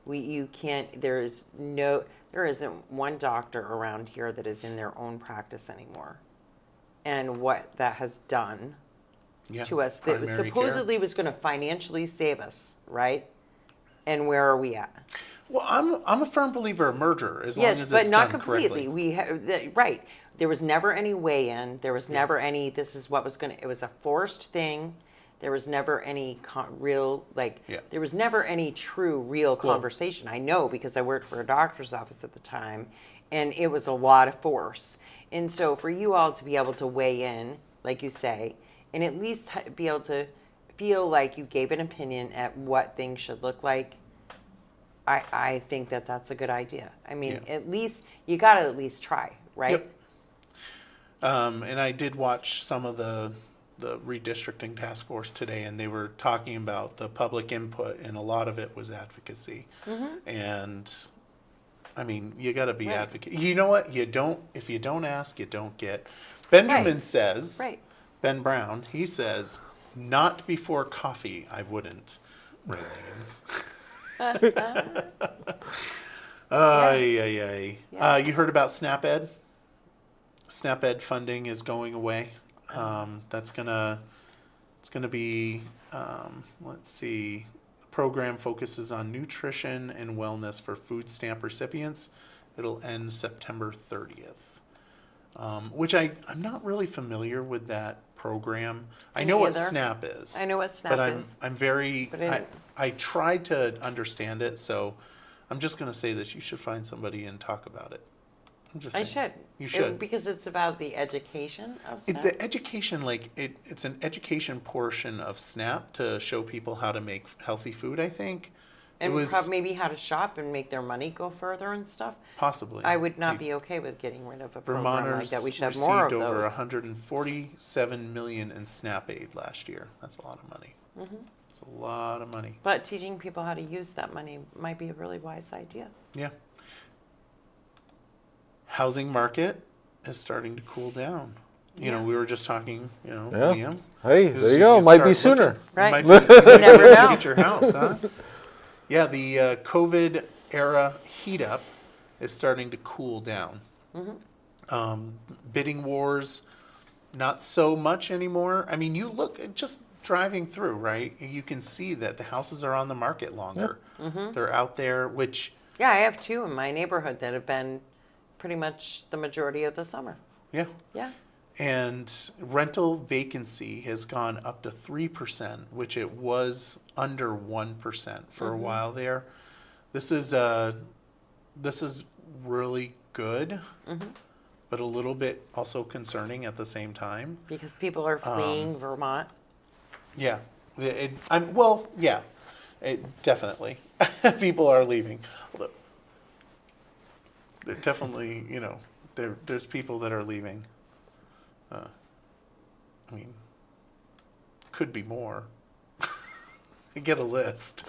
You can't. There isn't one doctor around here that is in their own practice anymore, and what that has done Yeah, to us that was primary supposedly was going to financially save us, right? And where are we at? Well, I'm a firm believer of merger as long Yes, as but it's not done completely. correctly. Right. There was never any weigh-in. There was never any. This is what was going to. It was a forced thing. There was never any real Yeah. There was never any true real conversation. I know because I worked for a doctor's office at the time, and it was a lot of force. And so for you all to be able to weigh in, like you say, and at least be able to feel like you gave an opinion at what things should look like, I think that that's a good idea. I mean, Yeah. at least you got to at least try, right? Yep. And I did watch some of the redistricting task force today, and they were talking about the public input, and a lot of it was advocacy. And I mean, you got to be advocate. You know what? If you don't ask, you don't get. Benjamin says, Right. Ben Brown, he says, not before coffee, I wouldn't. Raylene. You heard about SNAP-Ed? SNAP-Ed funding is going away. It's gonna be, let's see, the program focuses on nutrition and wellness for food stamp recipients. It'll end September 30th, which I'm not really familiar with that program. I know what either. SNAP is. I know what SNAP But is. I'm very, But I tried to understand it, so I'm just gonna say that you should find somebody and talk about it. I'm just I saying. should. You should. Because it's about the education of It's SNAP. the education, it's an education portion of SNAP to show people how to make healthy food, I think. It And was maybe how to shop and make their money go further and stuff. possibly. I would not be okay with getting rid of a program like Vermonters that. We should have received more of over those. 147 million in SNAP aid last year. That's a lot of money. Mm-hmm. It's a lot of money. But teaching people how to use that money might be a really wise idea. Yeah. Housing market is starting to cool down. You know, Yeah. we were just talking, Yeah. Liam. Hey, This there is- you go. can Might be start sooner. looking- Right. Might be, you never know. Get your house, huh? Yeah, the COVID era heat up is starting to cool down. Bidding wars, not so much anymore. I mean, you look just driving through, right? You can see that the houses are on the market longer. They're out there, which, Yeah, I have 2 in my neighborhood that have been pretty much the majority of the summer. yeah. Yeah. And rental vacancy has gone up to 3%, which it was under 1% for a while there. This is really good, but a little bit also concerning at the same time. Because people are fleeing Vermont. Yeah, definitely. People are leaving. Although, they're definitely, there's people that are leaving. I mean, could be more. Get a list.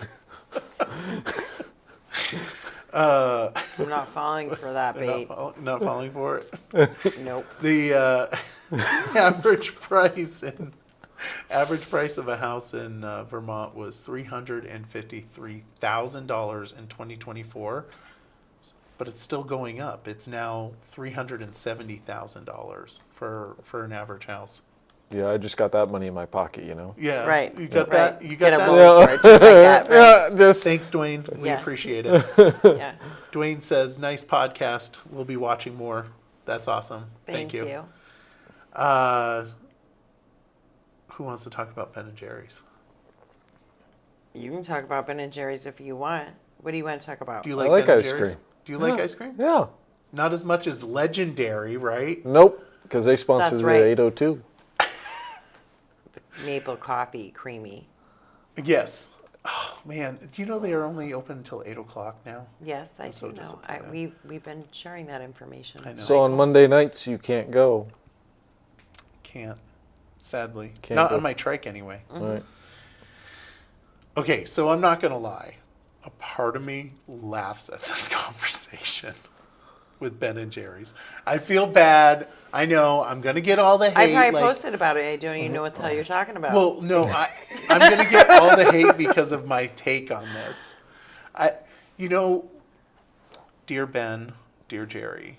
I'm not falling for that bait. Not falling for it. Nope. The average price of a house in Vermont was $353,000 in 2024, but it's still going up. It's now $370,000 for an average house. Yeah, I just got that money in my pocket, Yeah, Right. You got Right. that. You got Get a that. vote for it, just like that, right? Yeah, just Thanks, Dwayne. We Yeah. appreciate it. Yeah. Dwayne says, "Nice podcast. We'll be watching more." That's awesome. Thank you. Who wants to talk about Ben and Jerry's? You can talk about Ben and Jerry's if you want. What do you want to talk about? Do you I like, like Ben and ice Jerry's? cream. Do you like Yeah. ice cream? yeah. Not as much as Legendary, right? Nope, because they sponsored That's the right. 802. Maple coffee, creamy. Yes. Oh man, do you know they are only open until 8 o'clock now? Yes, I so do know. disappointed. We've been sharing that information. I know. So on Monday nights you can't go. Can't, sadly. Can't Not go. on my trike anyway. Right. Okay, so I'm not gonna lie. A part of me laughs at this conversation with Ben and Jerry's. I feel bad. I know I'm gonna get all the I hate. probably like, posted about it. I don't even know what the hell you're talking about. Well, no, I'm gonna get all the hate because of my take on this. Dear Ben, dear Jerry,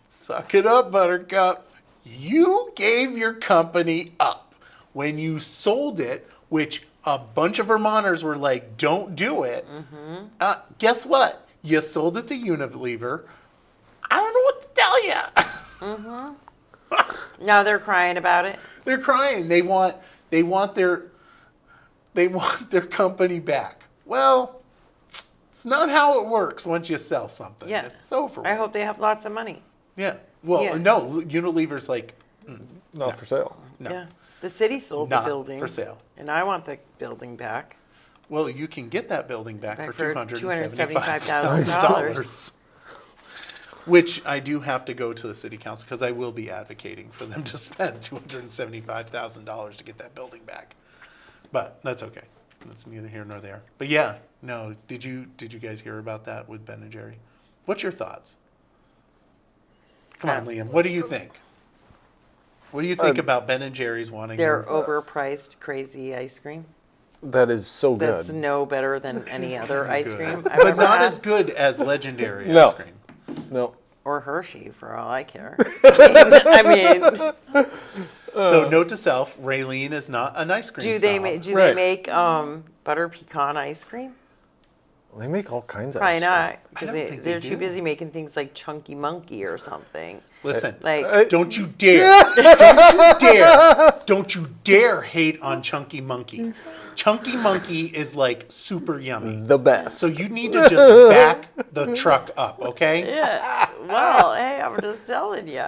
suck it up, Buttercup. You gave your company up when you sold it, which a bunch of Vermonters were like, "Don't do it." Guess what? You sold it to Unilever. I don't know what to tell you. Now they're crying about it. They're crying. They want their company back. Well, it's not how it works once you sell something. Yeah. It's over. I hope they have lots of money. Yeah. Well, Yeah. no, Unilever's like, Not for sale. no, Yeah. The city sold not the building. for sale. And I want the building back. Well, you can get that building back Back for for $275,000. Which I do have to go to the city council because I will be advocating for them to spend $275,000 to get that building back. But that's okay. That's neither here nor there. But yeah, no. Did you guys hear about that with Ben and Jerry? What's your thoughts? Come on, Liam. What do you think? What do you think about Ben and Jerry's wanting Their their overpriced, crazy ice cream. That is so That's good. no better than any other ice good. cream I've but ever not had. as good as Legendary No. ice cream. No. Or Hershey, for all I care. I mean, So note to self: Raylene is not an ice cream. do style. they Right. make butter pecan ice cream? They make all kinds of Probably ice cream. not, I because don't think they they're do. too busy making things like Chunky Monkey or something. Listen, Like, don't you dare, don't you dare, don't you dare hate on Chunky Monkey. Chunky Monkey is like super yummy. The best. So you need to just back the truck up, okay? yeah. Well, hey, I'm just telling you.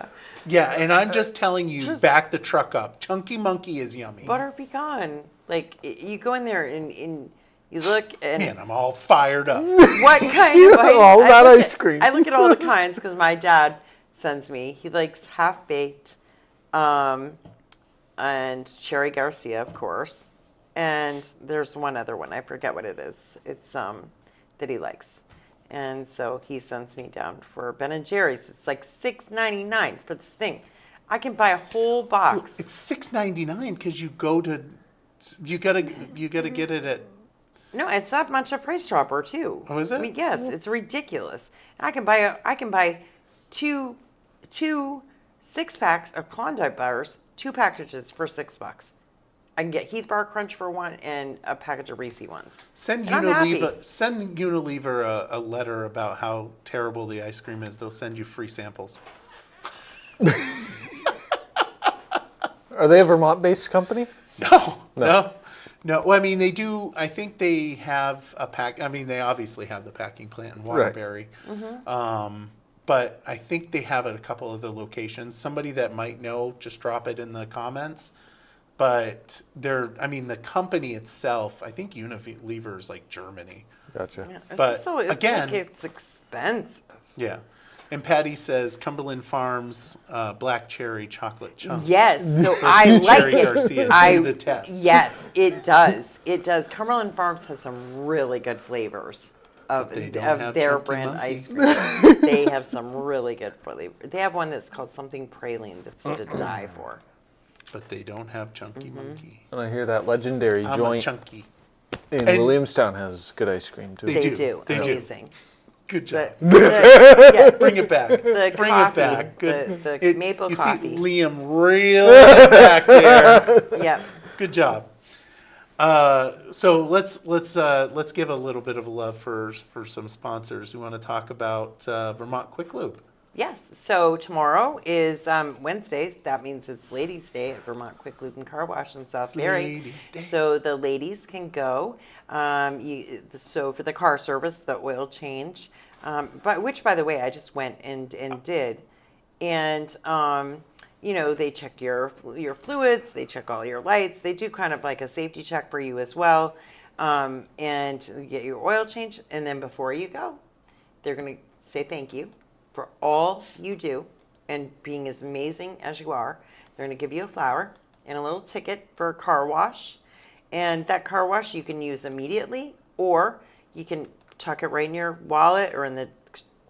Yeah, and I'm just telling you, back the truck up. Chunky Monkey is yummy. Butter pecan. Like, you go in there and you look and Man, I'm all fired up. what kind of ice? All that look ice at- cream. I look at all the kinds because my dad sends me. He likes half baked, and Cherry Garcia, of course. And there's one other one. I forget what it is. It's that he likes. And so he sends me down for Ben and Jerry's. It's like $6.99 for this thing. I can buy a whole box. It's $6.99 because you gotta get it at. No, it's that much a Price Dropper too. Oh, is it? I mean, yes, it's ridiculous. I can buy two 6-packs of Klondike bars, 2 packages for $6. I can get Heath Bar Crunch for one and a package of Reese ones. Send And I'm happy. Unilever a letter about how terrible the ice cream is. They'll send you free samples. Are they a Vermont-based company? No. Well, I mean, they do. I think they have a pack. I mean, they obviously have the packing plant in Waterbury. But I think they have it at a couple other locations. Somebody that might know, just drop it in the comments. But the company itself, I think Unilever is like Germany. Gotcha. Yeah, it's But just so, it's again- like it's expensive. Yeah. And Patty says Cumberland Farms black cherry chocolate chunk. Yes, so I like Cherry it. Garcia, I do the test. Yes, it does. It does. Cumberland Farms has some really good flavors of they don't have their Chunky brand Monkey. ice cream. They have some really good flavor. They have one that's called something praline that's to die for. But they don't have Chunky Monkey. And I hear that legendary I'm a joint chunky. in and- Williamstown has good ice cream too. They They do. do. They do. Amazing. Good job. Yeah, Bring it back. the Bring coffee, it back. Good. the maple you coffee. see Liam reeling back there. Yep. Good job. So let's give a little bit of love for some sponsors. We want to talk about Vermont Quick Lube. Yes. So tomorrow is Wednesday. That means it's Ladies' Day at Vermont Quick Lube and Car Wash in South Barrie. Ladies' Day. So the ladies can go. So for the car service, the oil change, which by the way I just went and did, and they check your fluids, they check all your lights, they do kind of like a safety check for you as well, and you get your oil change, and then before you go, they're going to say thank you for all you do and being as amazing as you are. They're going to give you a flower and a little ticket for a car wash. And that car wash you can use immediately, or you can tuck it right in your wallet or in the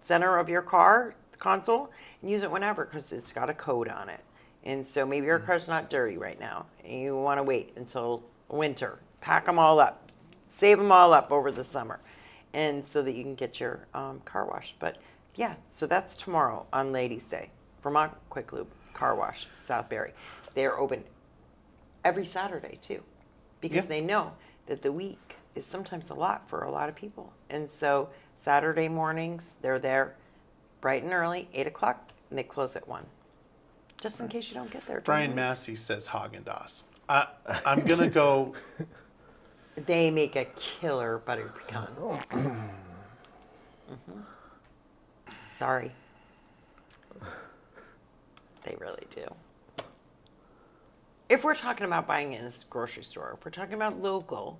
center of your car console and use it whenever because it's got a code on it. And so maybe your car's not dirty right now and you want to wait until winter. Pack them all up. Save them all up over the summer. And so that you can get your car wash. But yeah, so that's tomorrow on Ladies' Day. Vermont Quick Lube Car Wash, South Barrie. They're open every Saturday too, because they know that the week is sometimes a lot for a lot of people. And so Saturday mornings, they're there bright and early, 8 o'clock, and they close at 1. Just in case you don't get there. Brian Massey says Haagen-Dazs. I'm gonna go. They make a killer butter pecan. Sorry. They really do. If we're talking about buying in a grocery store, if we're talking about local,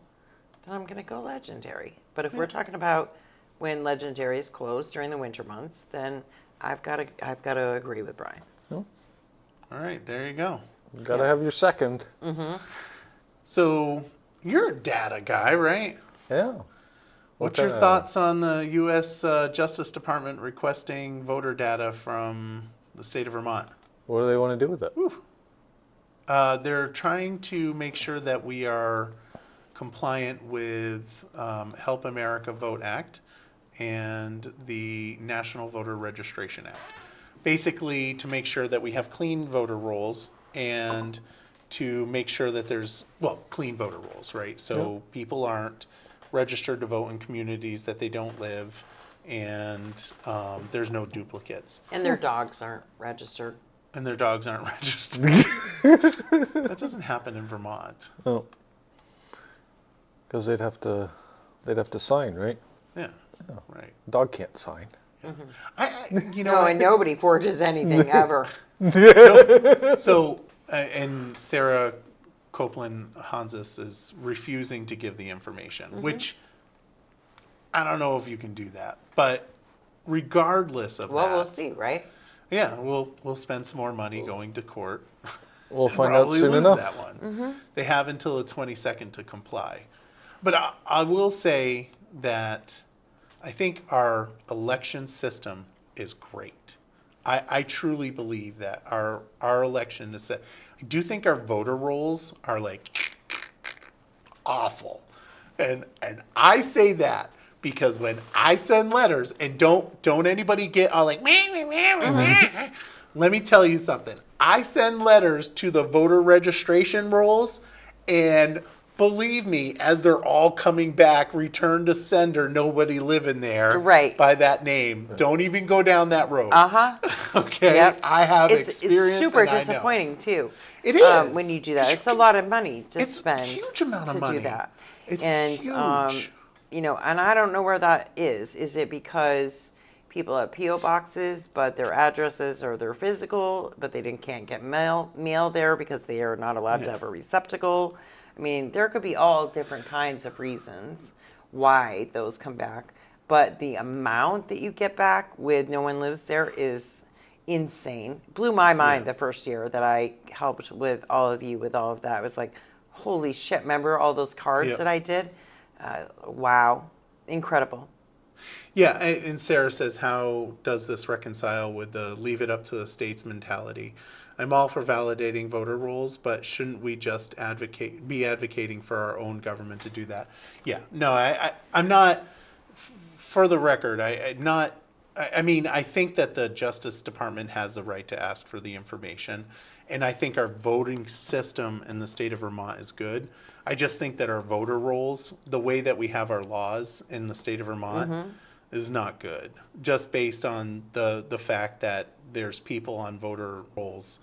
then I'm going to go Legendary. But if we're talking about when Legendary is closed during the winter months, then I've got to agree with Brian. All right, there you go. You gotta have your second. So you're a data guy, right? Yeah. What's your thoughts on the U.S. Justice Department requesting voter data from the state of Vermont? What do they want to do with it? They're trying to make sure that we are compliant with Help America Vote Act and the National Voter Registration Act. Basically, to make sure that we have clean voter rolls and to make sure that there's, clean voter rolls, right? So people aren't registered to vote in communities that they don't live, and there's no duplicates. And their dogs aren't registered. And their dogs aren't registered. That doesn't happen in Vermont. Oh. Because they'd have to sign, right? Yeah, right. Dog can't sign. No, and nobody forges anything ever. So, and Sarah Copeland Hansis is refusing to give the information, which I don't know if you can do that. But regardless of Well, that, we'll see, right? yeah, we'll spend some more money going to court. We'll and find out probably soon lose enough. that one. They have until the 22nd to comply. But I will say that I think our election system is great. I truly believe that our election is set. I do think our voter rolls are like awful. And I say that because when I send letters, and don't anybody get all like, let me tell you something. I send letters to the voter registration rolls, and believe me, as they're all coming back, return to sender, nobody living there Right. by that name. Don't even go down that road. Okay? Yep. I have It's experience. super and I know. disappointing too. It is. When you do that. It's a lot of money to It's a spend huge amount of to money. do that. It's and huge. and I don't know where that is. Is it because people have PO boxes, but their addresses are their physical, but they can't get mail there because they are not allowed to have a receptacle? I mean, there could be all different kinds of reasons why those come back, but the amount that you get back with no one lives there is insane. Blew my mind the first year that I helped with all of you with all of that. It was like, holy shit, remember all those cards that I did? Wow, incredible. Yeah, and Sarah says, how does this reconcile with the leave it up to the states mentality? I'm all for validating voter rolls, but shouldn't we just be advocating for our own government to do that? Yeah, no, I'm not, for the record, I mean, I think that the Justice Department has the right to ask for the information, and I think our voting system in the state of Vermont is good. I just think that our voter rolls, the way that we have our laws in the state of Vermont, is not good. Just based on the fact that there's people on voter rolls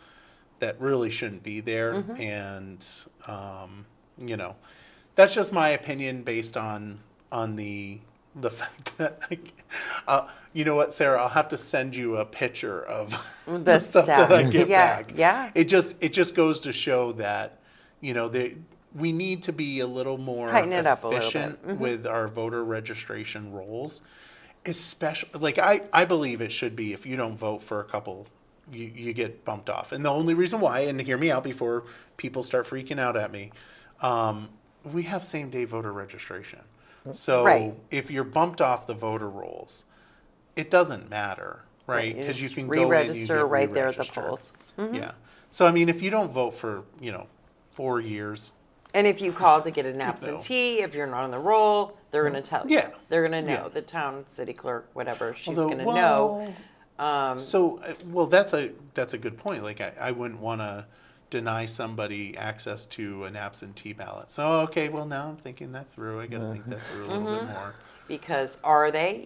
that really shouldn't be there, and that's just my opinion based on the fact that you know what, Sarah, I'll have to send you a picture of the stuff that I get back. Yeah. It just goes to show that we need to be a little more Tighten it up a little efficient bit. with our voter registration rolls. Especially, like I believe it should be if you don't vote for a couple, you get bumped off. And the only reason why, and hear me out before people start freaking out at me, we have same day voter registration. So if you're bumped off the voter rolls, it doesn't matter, right? Because you can go in, you re-register get right there at the re-registered. polls. Yeah. So I mean, if you don't vote for 4 years. And if you call to get an absentee, if you're not on the roll, they're going to tell you. Yeah. They're going to know. Yeah. The town, city clerk, whatever, she's Although, going to know. That's a good point. Like I wouldn't want to deny somebody access to an absentee ballot. So okay, well now I'm thinking that through. I got to think that through a little bit more. Because are they?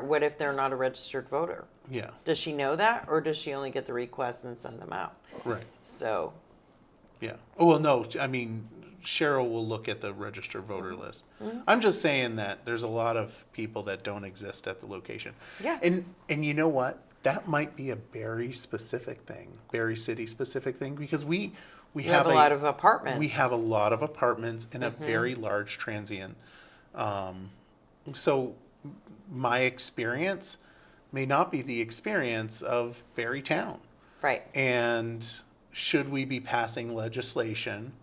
What if they're not a registered voter? Yeah. Does she know that, or does she only get the requests and send them out? Right. So. Yeah. Oh well, no. I mean, Cheryl will look at the registered voter list. I'm just saying that there's a lot of people that don't exist at the location. Yeah. And you know what? That might be a Barre specific thing, Barre City specific thing, because we have a lot of apartments. We have a lot of apartments and a very large transient. So my experience may not be the experience of Barre Town. Right. And should we be passing legislation?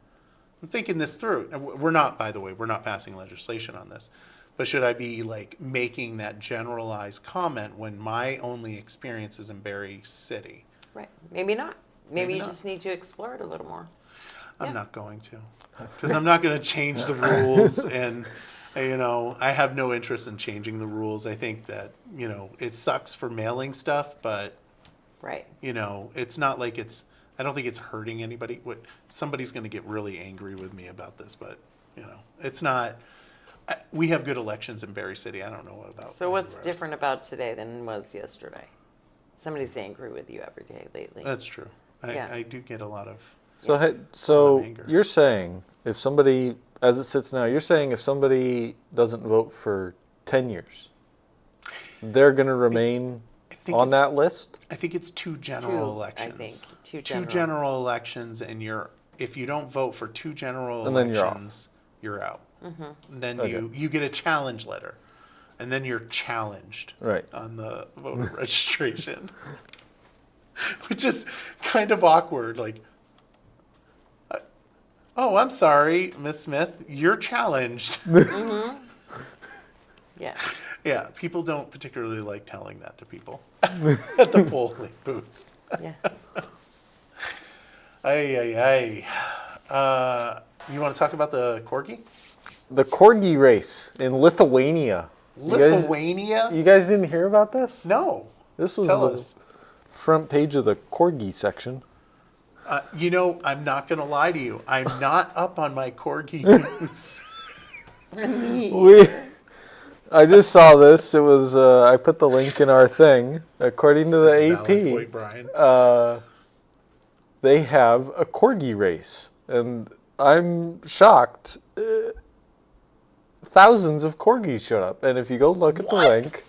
I'm thinking this through. We're not, by the way, we're not passing legislation on this. But should I be like making that generalized comment when my only experience is in Barre City? Right. Maybe not. Maybe you not. just need to explore it a little more. I'm not going to. Because I'm not going to change the rules. And, I have no interest in changing the rules. I think that, it sucks for mailing stuff, but, Right. it's not like I don't think it's hurting anybody. Somebody's going to get really angry with me about this, but, it's not. We have good elections in Barre City. I don't know about. So what's everywhere else. different about today than was yesterday? Somebody's angry with you every day lately. That's true. Yeah. I do get a lot of. So, hey, Lot so of anger. you're saying if somebody, as it sits now, you're saying if somebody doesn't vote for 10 years, they're going to remain think on it's- that list? I think it's two general elections. I think two Two general. general elections, and if you don't vote for two general And then you're off. elections, you're out. Mm-hmm. And then Okay. you get a challenge letter, and then you're challenged Right. on the voter registration, which is kind of awkward. Like, oh, I'm sorry, Miss Smith, you're challenged. Yeah. Yeah, people don't particularly like telling that to people at the polling booth. Yeah. Ay. You want to talk about the corgi? The corgi race in Lithuania. Lithuania? You guys didn't hear about this? No. This was Tell the us. front page of the corgi section. I'm not going to lie to you. I'm not up on my corgi news. I just saw this. It was I put the link in our thing. According to the That's a valid AP, point, Brian. they have a corgi race, and I'm shocked. Thousands of corgis showed up, and if you go look at the What? link,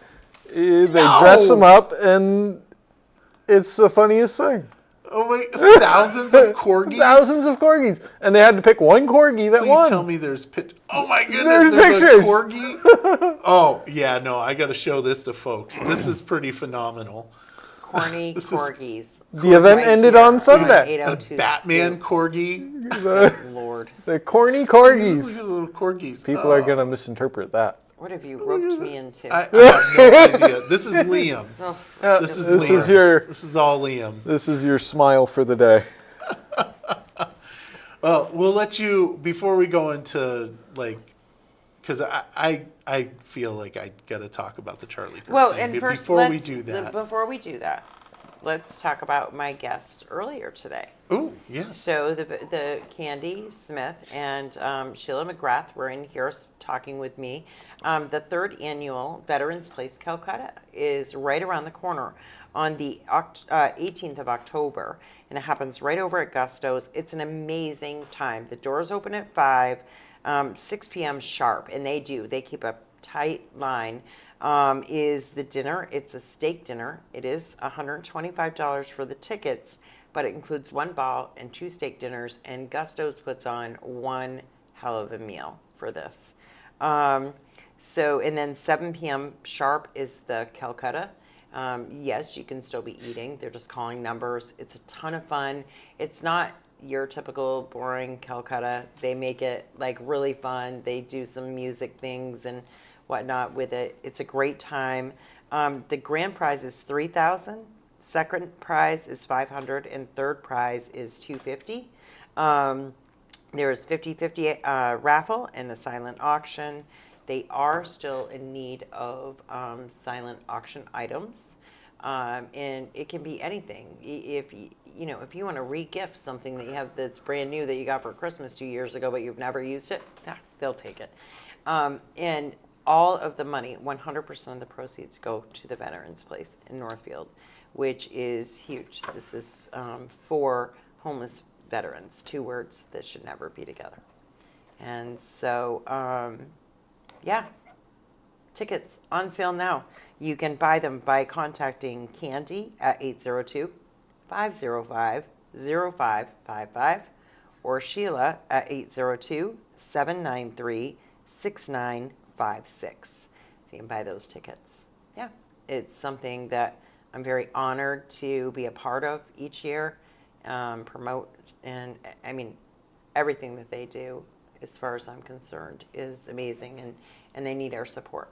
they dress them up, and it's the funniest thing. Oh wait, thousands of corgis? Thousands of corgis, and they had to pick one corgi that Please won. tell me there's Oh my goodness, There's there's pictures. a corgi? Oh, yeah, no, I got to show this to folks. This is pretty phenomenal. Corny This is- corgis. The event Right ended here on Sunday. 802 Batman Scoop. corgi. Good Lord. The corny Look corgis. at the little corgis. People are gonna misinterpret that. What have you roped me into? I have no idea. This is Liam. Oh, This is This Liam. is your This is all Liam. this is your smile for the day. Well, we'll let you before we go into because I feel like I got to talk about the Charlie Kirk well, thing. and But first, before we do that, before we do that, let's talk about my guest earlier today. oh yes, So the Candy Smith and Sheila McGrath were in here talking with me. The third annual Veterans Place Calcutta is right around the corner on the 18th of October, and it happens right over at Gusto's. It's an amazing time. The doors open at 5, 6 p.m. sharp, and they keep a tight line. Is the dinner. It's a steak dinner. It is $125 for the tickets, but it includes 1 ball and 2 steak dinners, and Gusto's puts on one hell of a meal for this. And then 7 p.m. sharp is the Calcutta. Yes, you can still be eating. They're just calling numbers. It's a ton of fun. It's not your typical boring Calcutta. They make it really fun. They do some music things and whatnot with it. It's a great time. The grand prize is $3,000. Second prize is $500, and third prize is $250. There's 50-50 raffle and a silent auction. They are still in need of silent auction items, and it can be anything. If you want to re-gift something that you have that's brand new that you got for Christmas 2 years ago, but you've never used it, they'll take it. And all of the money, 100% of the proceeds go to the Veterans Place in Northfield, which is huge. This is for homeless veterans, 2 words that should never be together. And so, tickets on sale now. You can buy them by contacting Candy at 802-505-0555 or Sheila at 802-793-6956. So you can buy those tickets. Yeah, it's something that I'm very honored to be a part of each year, promote, and I mean, everything that they do, as far as I'm concerned, is amazing, and they need our support.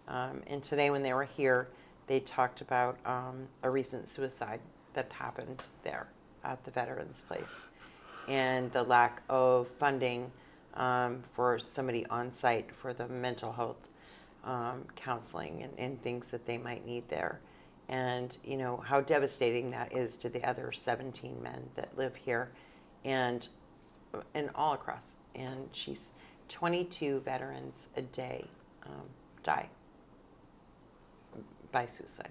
And today when they were here, they talked about a recent suicide that happened there at the Veterans Place, and the lack of funding for somebody on site for the mental health counseling and things that they might need there. And how devastating that is to the other 17 men that live here and all across. And she's 22 veterans a day die by suicide.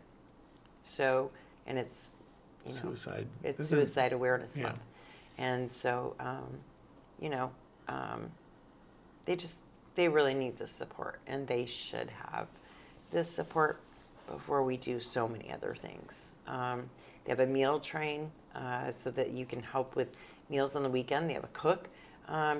So, and it's, Suicide. it's Isn't- Suicide Awareness yeah. Month. And so, they really need the support, and they should have this support before we do so many other things. They have a meal train so that you can help with meals on the weekend. They have a cook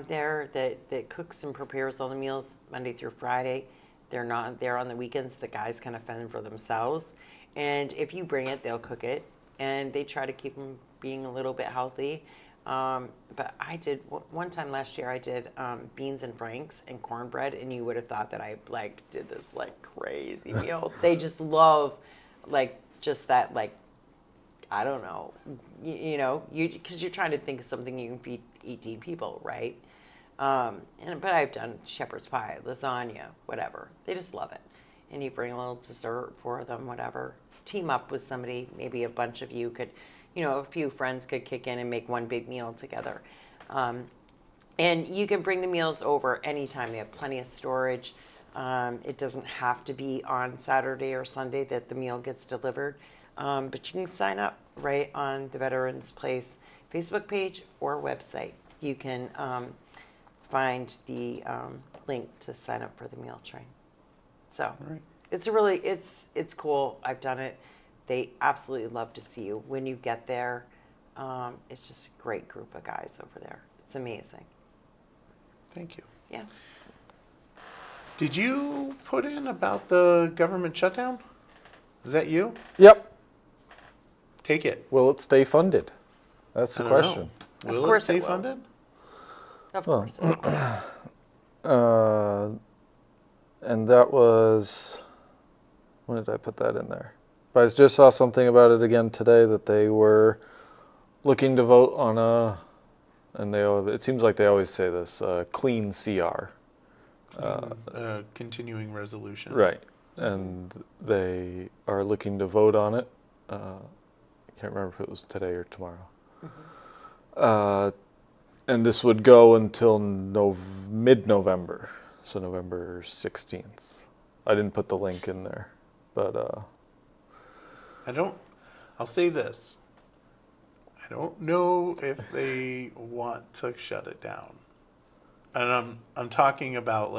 there that cooks and prepares all the meals Monday through Friday. They're not there on the weekends. The guys kind of fend for themselves. And if you bring it, they'll cook it. And they try to keep them being a little bit healthy. But I did, one time last year, I did beans and franks and cornbread. And you would have thought that I did this crazy meal. They just love just that I don't know, because you're trying to think of something you can feed 18 people, right? But I've done shepherd's pie, lasagna, whatever. They just love it. And you bring a little dessert for them, whatever. Team up with somebody, maybe a bunch of you could, a few friends could kick in and make one big meal together. And you can bring the meals over anytime. They have plenty of storage. It doesn't have to be on Saturday or Sunday that the meal gets delivered. But you can sign up right on the Veterans Place Facebook page or website. You can find the link to sign up for the meal train. So Right. it's cool. I've done it. They absolutely love to see you when you get there. It's just a great group of guys over there. It's amazing. Thank you. Yeah. Did you put in about the government shutdown? Is that you? Yep. Take it. Will it stay funded? That's the I don't know. question. Will course it stay it will. funded? Of Well, course. And that was, when did I put that in there? But I just saw something about it again today that they were looking to vote on and it seems like they always say this, clean CR. Continuing resolution. Right. And they are looking to vote on it. I can't remember if it was today or tomorrow. And this would go until mid-November, so November 16th. I didn't put the link in there, but I'll say this. I don't know if they want to shut it down. And I'm talking about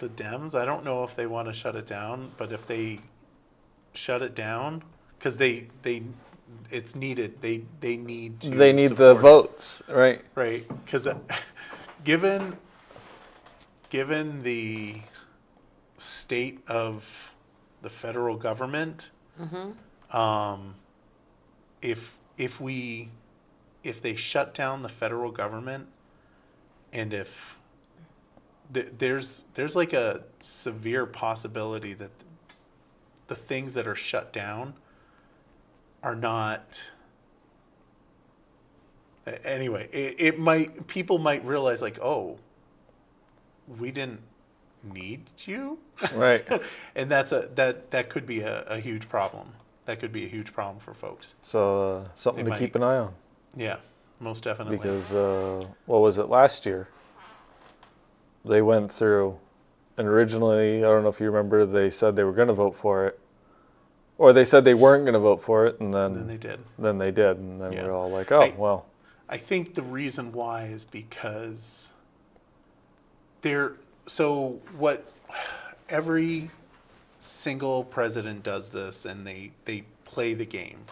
the Dems. I don't know if they want to shut it down, but if they shut it down, because it's needed. They need to. they need the support it. votes, right? Right, because given the state of the federal government, if they shut down the federal government, and if there's a severe possibility that the things that are shut down are not. Anyway, people might realize oh, we didn't need you, Right. and that could be a huge problem. That could be a huge problem for folks. So something They to might. keep an eye on, Yeah, most definitely. because what was it last year? They went through, and originally, I don't know if you remember, they said they were going to vote for it, or they said they weren't going to vote for it, and then they did. Then they did, and then Yeah. we're all like, oh, well. I think the reason why is because what every single president does this, and they play the game.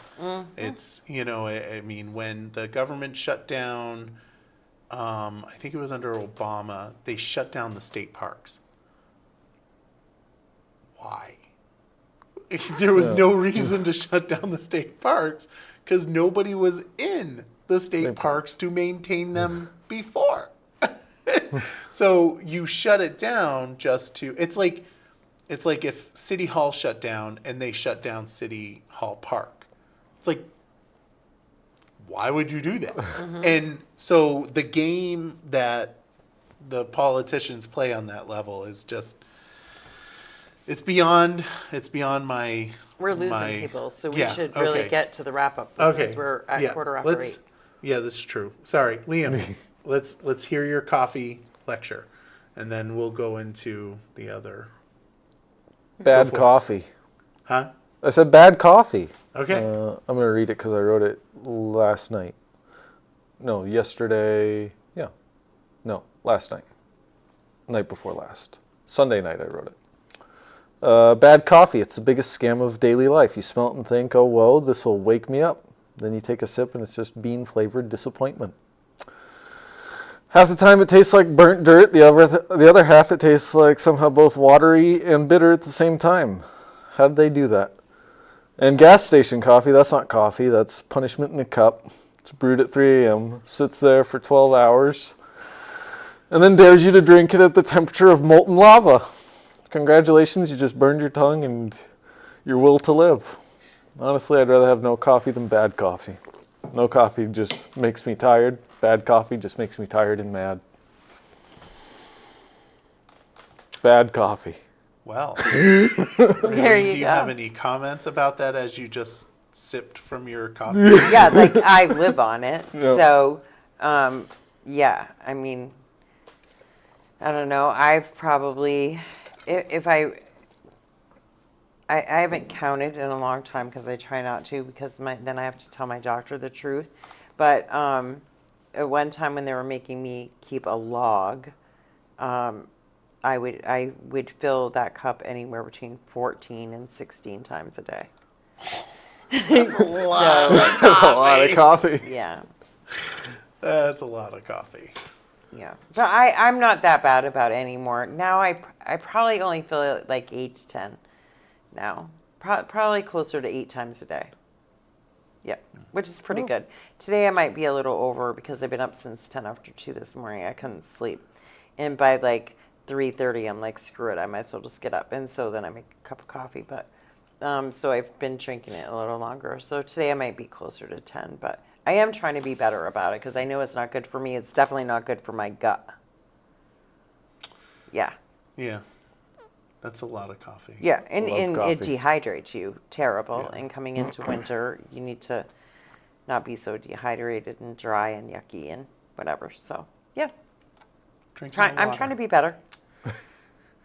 It's, I mean, when the government shut down, I think it was under Obama, they shut down the state parks. Why? There was no reason to shut down the state parks because nobody was in the state parks to maintain them before. So you shut it down just to, it's like if City Hall shut down and they shut down City Hall Park. It's like, why would you do that? And so the game that the politicians play on that level is just, it's beyond my. We're losing my- people, so we Yeah, should really okay. get to the wrap up Okay. since we're at Yeah, quarter after let's- 8. Yeah, this is true. Sorry, Liam. let's hear your coffee lecture, and then we'll go into the other. Bad for it. coffee. Huh? I said bad coffee. Okay. I'm going to read it because I wrote it last night. No, yesterday. Yeah. No, last night. Night before last. Sunday night I wrote it. Bad coffee. It's the biggest scam of daily life. You smell it and think, oh, whoa, this will wake me up. Then you take a sip and it's just bean-flavored disappointment. Half the time it tastes like burnt dirt. The other half it tastes like somehow both watery and bitter at the same time. How did they do that? And gas station coffee, that's not coffee. That's punishment in a cup. It's brewed at 3 a.m., sits there for 12 hours, and then dares you to drink it at the temperature of molten lava. Congratulations, you just burned your tongue and your will to live. Honestly, I'd rather have no coffee than bad coffee. No coffee just makes me tired. Bad coffee just makes me tired and mad. Bad coffee. Well, There you do you go. have any comments about that as you just sipped from your coffee? Yeah, like I live on it. Yeah. So, yeah, I mean, I don't know. I've probably, if I haven't counted in a long time because I try not to because then I have to tell my doctor the truth. But at one time when they were making me keep a log, I would fill that cup anywhere between 14 and 16 times a day. That's a lot of coffee. Yeah. That's a lot of coffee. Yeah, but I'm not that bad about it anymore. Now I probably only feel it like 8 to 10 now. Probably closer to 8 times a day. Yep, which is pretty good. Today I might be a little over because I've been up since 10 after 2 this morning. I couldn't sleep. And by like 3:30 I'm like, screw it, I might as well just get up. And so then I make a cup of coffee. But so I've been drinking it a little longer. So today I might be closer to 10, but I am trying to be better about it because I know it's not good for me. It's definitely not good for my gut. Yeah. Yeah. That's a lot of coffee. Yeah, and Love it coffee. dehydrates you terrible. Yeah. And coming into winter, you need to not be so dehydrated and dry and yucky and whatever. So, yeah. I'm trying to be better.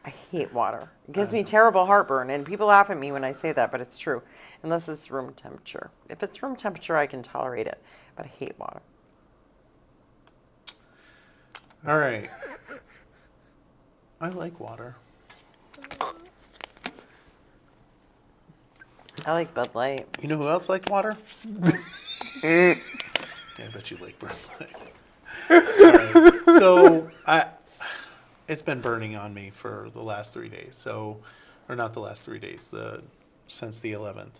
I hate water. It gives me terrible heartburn, and people laugh at me when I say that, but it's true. Unless it's room temperature. If it's room temperature, I can tolerate it, but I hate water. All right. I like water. I like Bud Light. You know who else liked water? Yeah, I bet you like Bud Light. All right. So it's been burning on me for the last 3 days. So, or not the last 3 days, since the 11th.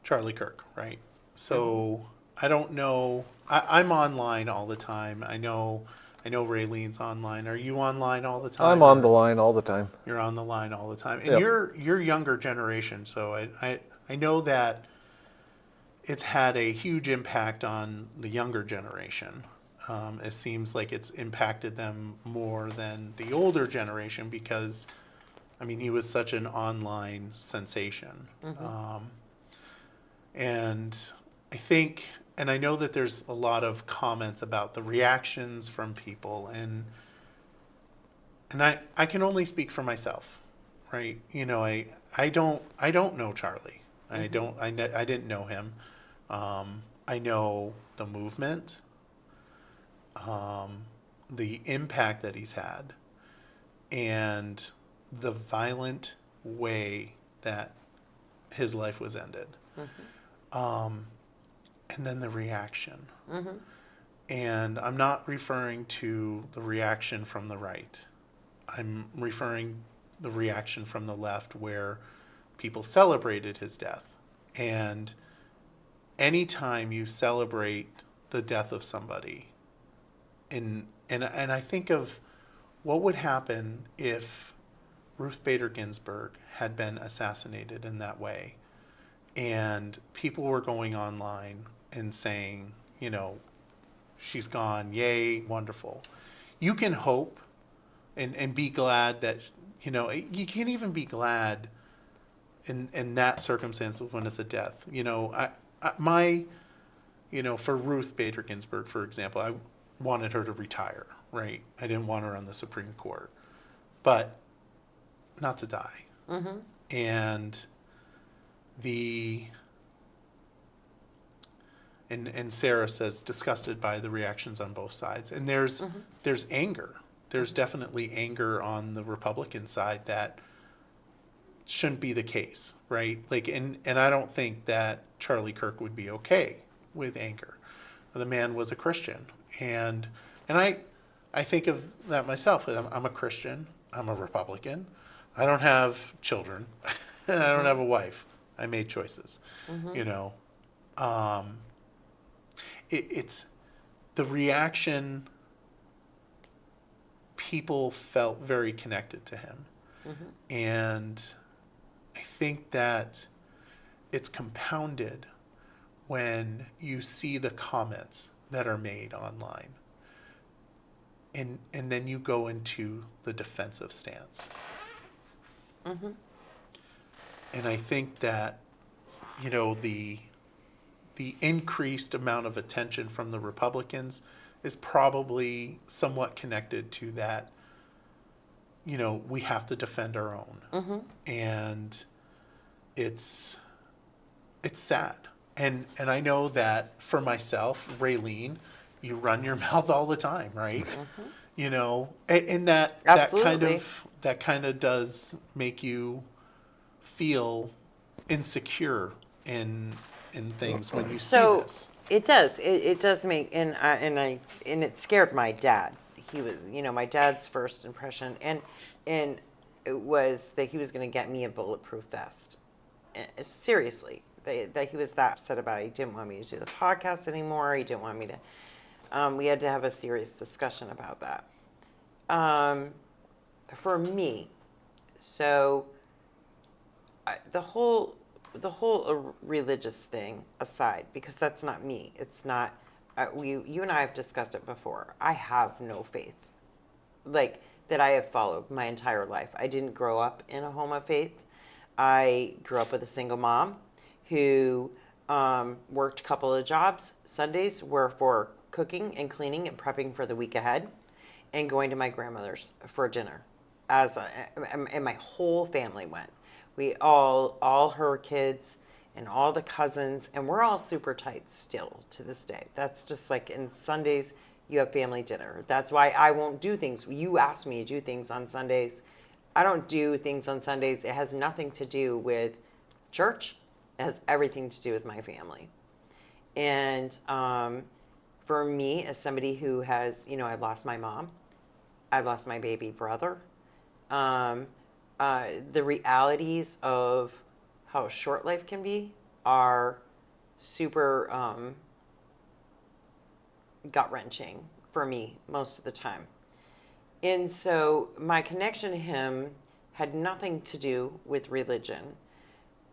Charlie Kirk, right? So I don't know. I'm online all the time. I know Raylene's online. Are you online all the time? I'm on the line all the time. You're on the line all the time, and Yep. you're younger generation. So I know that it's had a huge impact on the younger generation. It seems like it's impacted them more than the older generation because, I mean, he was such an online sensation. And I think, and I know that there's a lot of comments about the reactions from people, and I can only speak for myself, right? You know, I don't know Charlie. I didn't know him. I know the movement, the impact that he's had, and the violent way that his life was ended. And then the reaction. And I'm not referring to the reaction from the right. I'm referring the reaction from the left where people celebrated his death. And anytime you celebrate the death of somebody, and I think of what would happen if Ruth Bader Ginsburg had been assassinated in that way. And people were going online and saying, you know, she's gone, yay, wonderful. You can hope and be glad that, you know, you can't even be glad in that circumstance when it's a death. You know, for Ruth Bader Ginsburg, for example, I wanted her to retire, right? I didn't want her on the Supreme Court, but not to die. Mm-hmm. And and Sarah says disgusted by the reactions on both sides. And there's anger. There's definitely anger on the Republican side that shouldn't be the case, right? Like, and I don't think that Charlie Kirk would be okay with anger. The man was a Christian, and I think of that myself. I'm a Christian. I'm a Republican. I don't have children. And I don't have a wife. I made choices. It's the reaction. People felt very connected to him, and I think that it's compounded when you see the comments that are made online, and then you go into the defensive stance. And I think that the increased amount of attention from the Republicans is probably somewhat connected to that. We have to defend our own, and it's sad. And I know that for myself, Raylene, you run your mouth all the time, right? And that Absolutely. that kind of does make you feel insecure in things when you see this. It does. It does make, and it scared my dad. He was, my dad's first impression, and it was that he was going to get me a bulletproof vest. Seriously, that he was that upset about it. He didn't want me to do the podcast anymore. He didn't want me to. We had to have a serious discussion about that. For me, so the whole religious thing aside, because that's not me. It's not. You and I have discussed it before. I have no faith, like that I have followed my entire life. I didn't grow up in a home of faith. I grew up with a single mom who worked a couple of jobs. Sundays were for cooking and cleaning and prepping for the week ahead, and going to my grandmother's for dinner. And my whole family went. We all her kids and all the cousins, and we're all super tight still to this day. That's just like in Sundays, you have family dinner. That's why I won't do things. You ask me to do things on Sundays. I don't do things on Sundays. It has nothing to do with church. It has everything to do with my family. And for me, as somebody who has, I've lost my mom. I've lost my baby brother. The realities of how short life can be are super gut-wrenching for me most of the time. And so my connection to him had nothing to do with religion.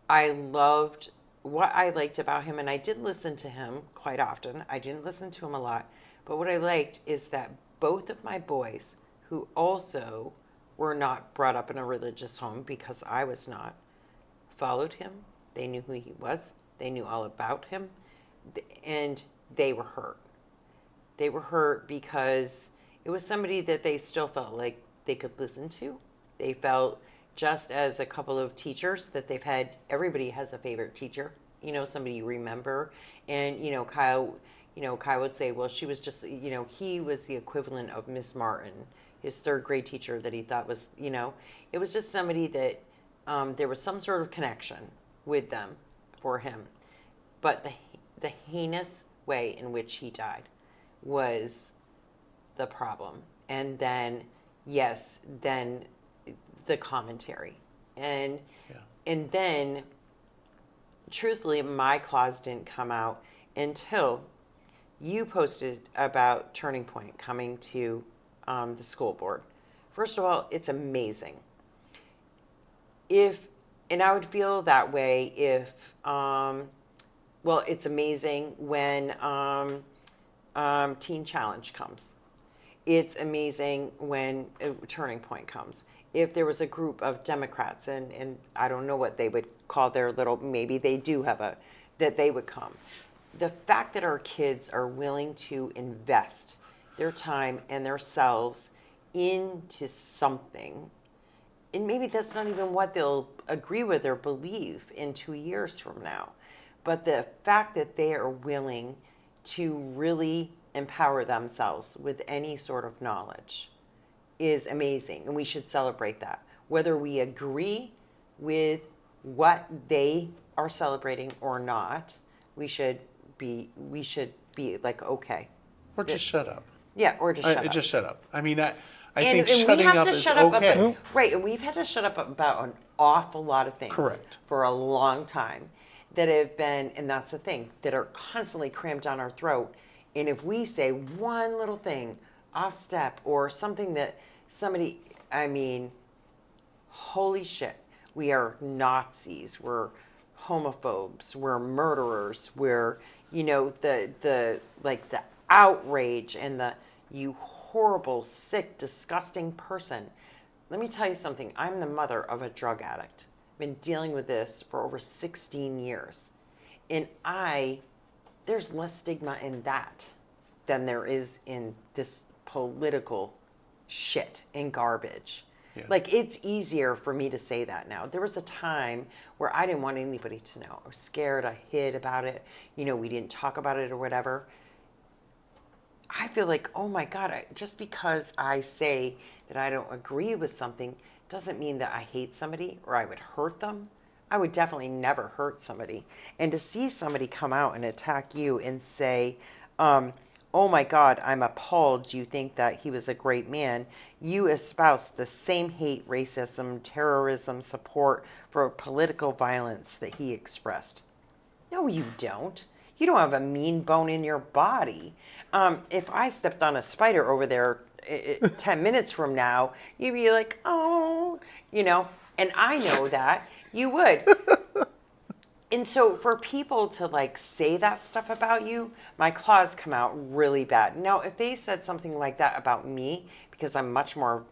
I loved what I liked about him, and I did listen to him quite often. I didn't listen to him a lot, but what I liked is that both of my boys, who also were not brought up in a religious home because I was not, followed him. They knew who he was. They knew all about him. And they were hurt. They were hurt because it was somebody that they still felt like they could listen to. They felt, just as a couple of teachers that they've had, everybody has a favorite teacher, somebody you remember. And, Kyle would say, well, she was just, he was the equivalent of Miss Martin, his third grade teacher that he thought was, it was just somebody that there was some sort of connection with them for him. But the heinous way in which he died was the problem. And then, then the commentary. And then, truthfully, my clause didn't come out until you posted about Turning Point coming to the school board. First of all, it's amazing. And I would feel that way if, it's amazing when Teen Challenge comes. It's amazing when Turning Point comes. If there was a group of Democrats, and I don't know what they would call their little, maybe they do have that they would come. the fact that our kids are willing to invest their time and themselves into something, and maybe that's not even what they'll agree with or believe in 2 years from now, but the fact that they are willing to really empower themselves with any sort of knowledge is amazing, and we should celebrate that. Whether we agree with what they are celebrating or not, we should be like, okay. Or just shut up. Yeah, or just shut up. Just shut up. I mean, I And think shutting up is okay. about, right, and we've had to shut up about an awful lot of things. Correct. For a long time that have been, and that's the thing, that are constantly crammed down our throat. And if we say one little thing off step or something that somebody, I mean, holy shit, we are Nazis, we're homophobes, we're murderers, we're, the outrage and the, you horrible, sick, disgusting person. Let me tell you something. I'm the mother of a drug addict. I've been dealing with this for over 16 years. And there's less stigma in that than there is in this political shit and garbage. Yeah. Like, it's easier for me to say that now. There was a time where I didn't want anybody to know. I was scared. I hid about it. We didn't talk about it or whatever. I feel like, oh my God, just because I say that I don't agree with something doesn't mean that I hate somebody or I would hurt them. I would definitely never hurt somebody. And to see somebody come out and attack you and say, oh my God, I'm appalled you think that he was a great man. You espouse the same hate, racism, terrorism, support for political violence that he expressed. No, you don't. You don't have a mean bone in your body. If I stepped on a spider over there 10 minutes from now, you'd be like, oh, and I know that you would. And so for people to say that stuff about you, my claws come out really bad. Now, if they said something like that about me, because I'm much more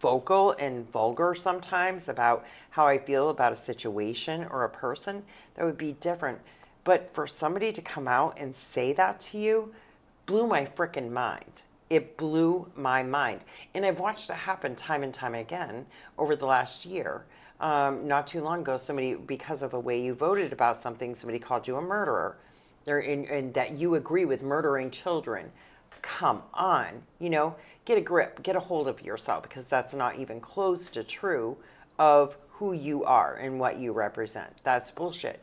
vocal and vulgar sometimes about how I feel about a situation or a person, that would be different. But for somebody to come out and say that to you blew my frickin' mind. It blew my mind. And I've watched it happen time and time again over the last year. Not too long ago, somebody, because of the way you voted about something, somebody called you a murderer. And that you agree with murdering children. Come on, get a grip, get a hold of yourself, because that's not even close to true of who you are and what you represent. That's bullshit.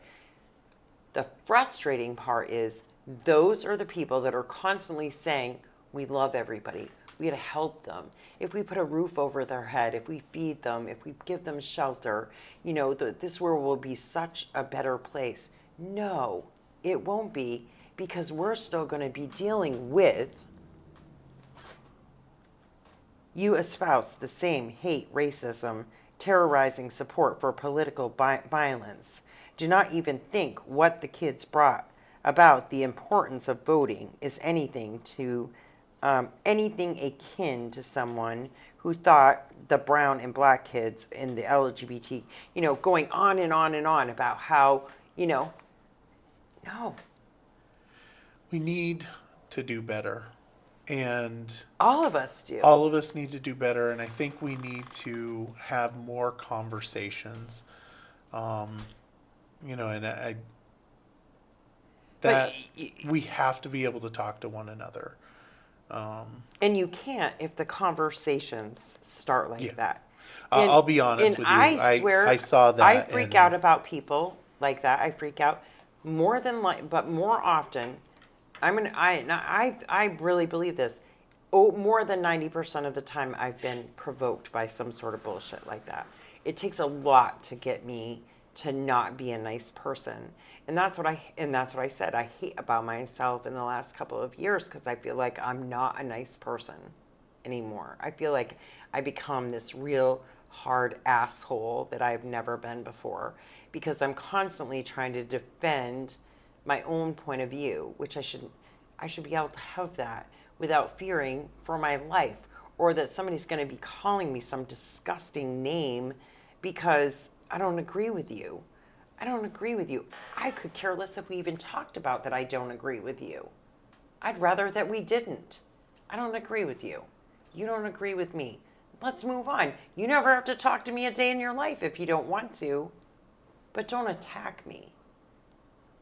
The frustrating part is those are the people that are constantly saying, we love everybody. We got to help them. If we put a roof over their head, if we feed them, if we give them shelter, this world will be such a better place. No, it won't be, because we're still going to be dealing with, you espouse the same hate, racism, terrorizing support for political violence. Do not even think what the kids brought about the importance of voting is anything akin to someone who thought the brown and black kids and the LGBT, going on and on and on about how, no. We need to do better. And all of us do. All of us need to do better. And I think we need to have more conversations. We have to be able to talk to one another. And you can't if the conversations start like that. I'll be honest with you. I swear, I saw that. I freak out about people like that. I freak out but more often. I really believe this. More than 90% of the time, I've been provoked by some sort of bullshit like that. It takes a lot to get me to not be a nice person. And that's what I said I hate about myself in the last couple of years, because I feel like I'm not a nice person anymore. I feel like I become this real hard asshole that I've never been before, because I'm constantly trying to defend my own point of view, which I should be able to have that without fearing for my life, or that somebody's going to be calling me some disgusting name because I don't agree with you. I don't agree with you. I could care less if we even talked about that I don't agree with you. I'd rather that we didn't. I don't agree with you. You don't agree with me. Let's move on. You never have to talk to me a day in your life if you don't want to, but don't attack me.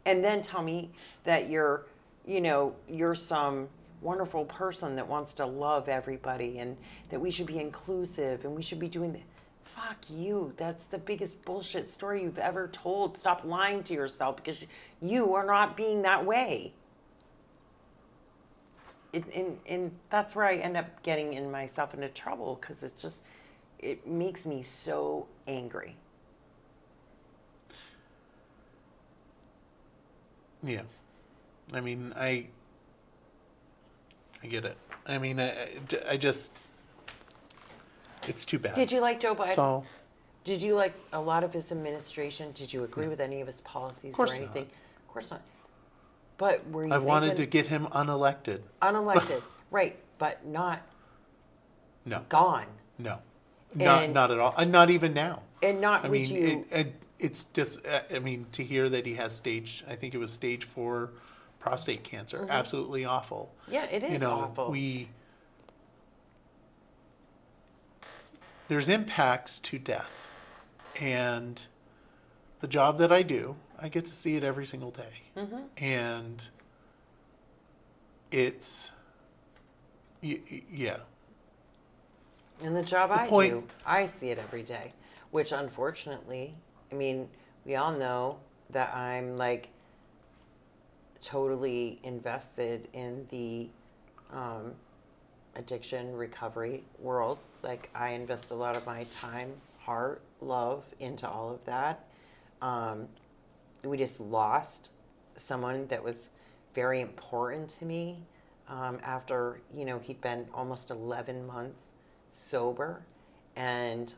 And then tell me that you're some wonderful person that wants to love everybody and that we should be inclusive and we should be doing that. Fuck you. That's the biggest bullshit story you've ever told. Stop lying to yourself because you are not being that way. And that's where I end up getting myself into trouble because it makes me so angry. Yeah. I mean, I get it. I mean, I just, it's too bad. Did you like Joe Biden? So, Did you like a lot of his administration? Did you agree with any of his policies or anything? Of course not. But were you I wanted to get him unelected. unelected, right, but not No, gone. no, And- not at all. Not even now. And not I would mean, you it's just, I mean, to hear that he has I think it was stage 4 prostate cancer, absolutely awful. Yeah, it is awful. There's impacts to death. And the job that I do, I get to see it every single day. And it's, yeah. And the job I point- do, I see it every day, which unfortunately, I mean, we all know that I'm like totally invested in the addiction recovery world. Like I invest a lot of my time, heart, love into all of that. We just lost someone that was very important to me after, he'd been almost 11 months sober. And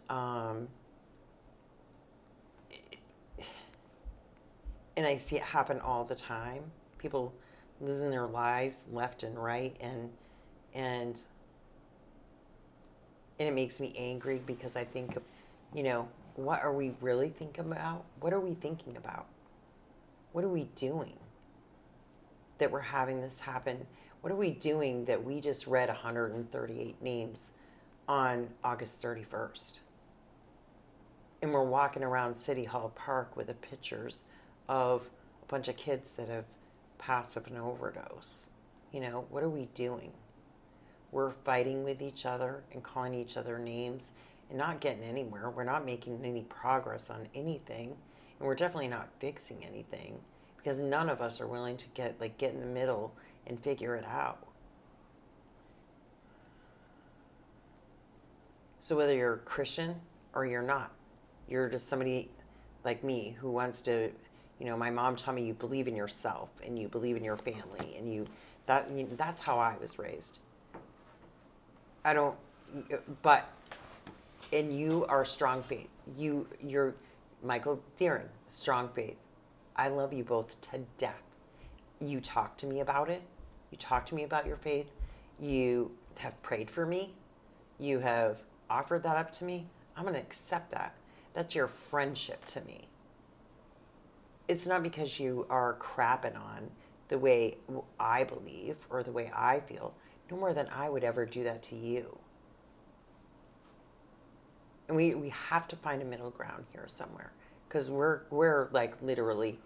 I see it happen all the time. People losing their lives left and right, and it makes me angry because I think, what are we really thinking about? What are we thinking about? What are we doing that we're having this happen? What are we doing that we just read 138 names on August 31st? And we're walking around City Hall Park with the pictures of a bunch of kids that have passed of an overdose. What are we doing? We're fighting with each other and calling each other names and not getting anywhere. We're not making any progress on anything. And we're definitely not fixing anything because none of us are willing to get in the middle and figure it out. So whether you're a Christian or you're not, you're just somebody like me who wants to, my mom taught me you believe in yourself and you believe in your family and that's how I was raised. And you are strong faith. You're Michael Deering, strong faith. I love you both to death. You talk to me about it. You talk to me about your faith. You have prayed for me. You have offered that up to me. I'm going to accept that. That's your friendship to me. It's not because you are crapping on the way I believe or the way I feel, no more than I would ever do that to you. And we have to find a middle ground here somewhere because we're like literally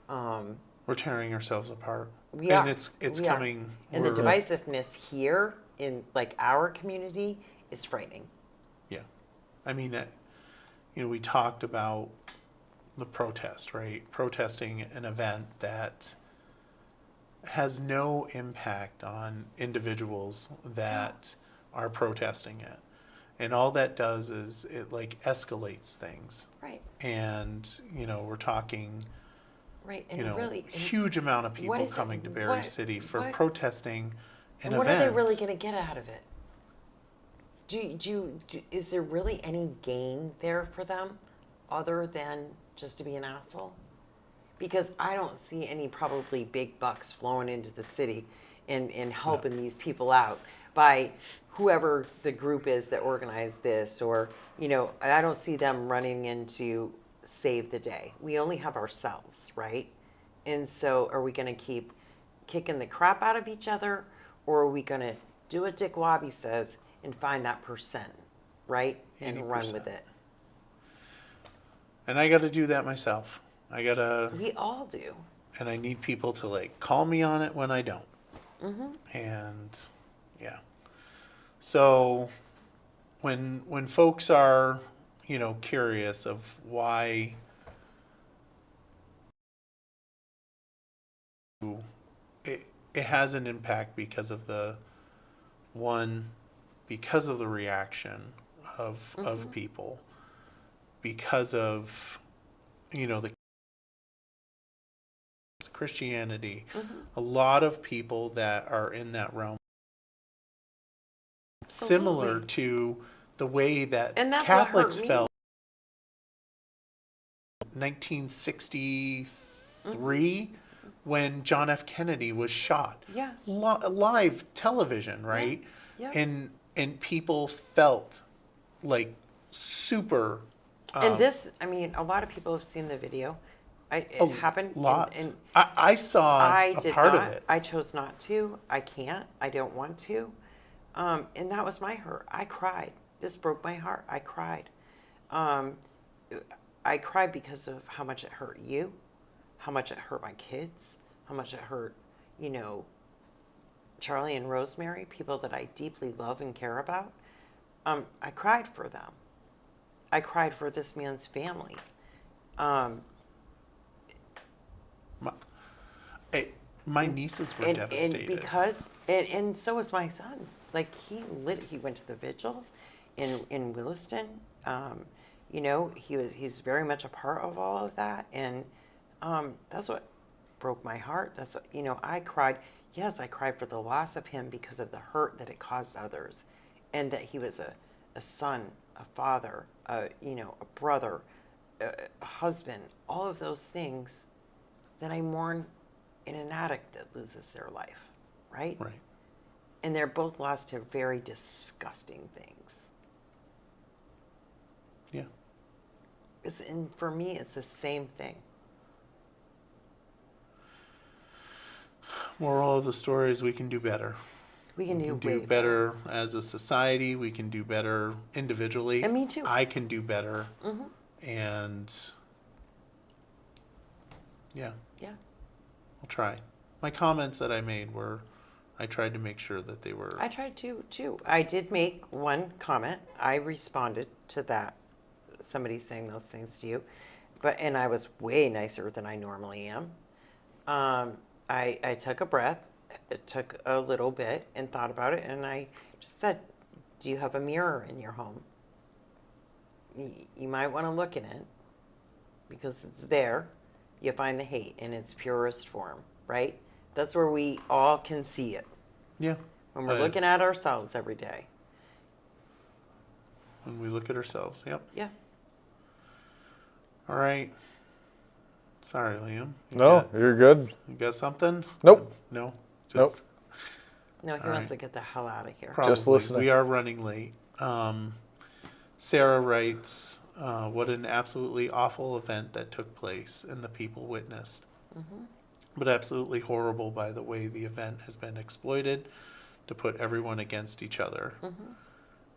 We're tearing ourselves apart. We are. And it's We are. coming. And the divisiveness here in like our community is frightening. Yeah. I mean, we talked about the protest, right? Protesting an event that has no impact on individuals that are protesting it. And all that does is it like escalates things. Right. And, we're talking, Right. And really, huge amount of what people is it- coming to Barre what- City for what- protesting an and what event. are they really going to get out of it? Is there really any gain there for them other than just to be an asshole? Because I don't see any probably big bucks flowing into the city and helping these people out by whoever the group is that organized this, or I don't see them running into save the day. We only have ourselves, right? And so are we going to keep kicking the crap out of each other, or are we going to do what Dick Wabi says and find that percent, right? And 80%. run with it. And I got to do that myself. We all do. And I need people to like call me on it when I don't. Mm-hmm. And yeah. So when folks are, curious of why it has an impact because of the reaction of people, because of the Christianity. A lot of people that are in that realm, similar to the way that And that's Catholics what hurt me. felt 1963 when John F. Kennedy was shot. Yeah. Live television, right? Yeah. And people felt like super. And this, I mean, a lot of people have seen the video. It happened. Lot. And I saw I a did part not. of it. I chose not to. I can't. I don't want to. And that was my hurt. I cried. This broke my heart. I cried. I cried because of how much it hurt you, how much it hurt my kids, how much it hurt, Charlie and Rosemary, people that I deeply love and care about. I cried for them. I cried for this man's family. My nieces were devastated. And so was my son. Like he went to the vigil in Williston. He's very much a part of all of that, and that's what broke my heart. I cried. Yes, I cried for the loss of him because of the hurt that it caused others, and that he was a son, a father, a brother, a husband, all of those things that I mourn in an addict that loses their life, right? Right. And they're both lost to very disgusting things. Yeah. And for me, it's the same thing. Moral of the story is we can do better. We can do way better as a society. We can do better individually. And me too. I can do better. And yeah, Yeah. I'll try. My comments that I made were, I tried to make sure that they were. I tried to too. I did make one comment. I responded to that. Somebody saying those things to you, and I was way nicer than I normally am. I took a breath. It took a little bit and thought about it, and I just said, "Do you have a mirror in your home? You might want to look in it because it's there. You find the hate in its purest form, right? That's where we all can see it. Yeah. When we're looking at ourselves every day. When we look at ourselves, yep. Yeah. All right. Sorry, Liam. You're good. You got something? Nope. No? Nope. No, he All wants right. to get the hell out of here. Probably. Just listening. We are running late. Sarah writes, what an absolutely awful event that took place and the people witnessed. But absolutely horrible by the way the event has been exploited to put everyone against each other.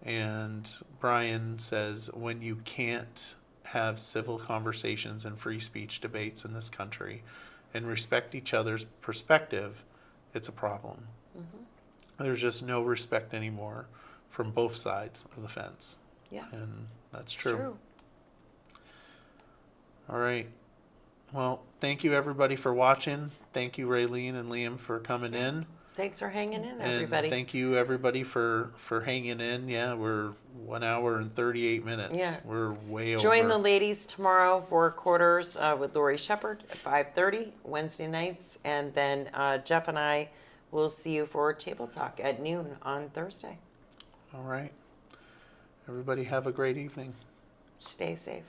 And Brian says, when you can't have civil conversations and free speech debates in this country and respect each other's perspective, it's a problem. There's just no respect anymore from both sides of the fence. Yeah. And that's true. All right. Well, thank you everybody for watching. Thank you, Raylene and Liam, for coming in. Thanks for hanging in, And everybody. thank you everybody for hanging in. Yeah, we're 1 hour and 38 minutes. Yeah. We're way over. Join the ladies tomorrow for quarters with Lori Shepard at 5:30 Wednesday nights, and then Jeff and I will see you for Table Talk at noon on Thursday. All right. Everybody have a great evening. Stay safe.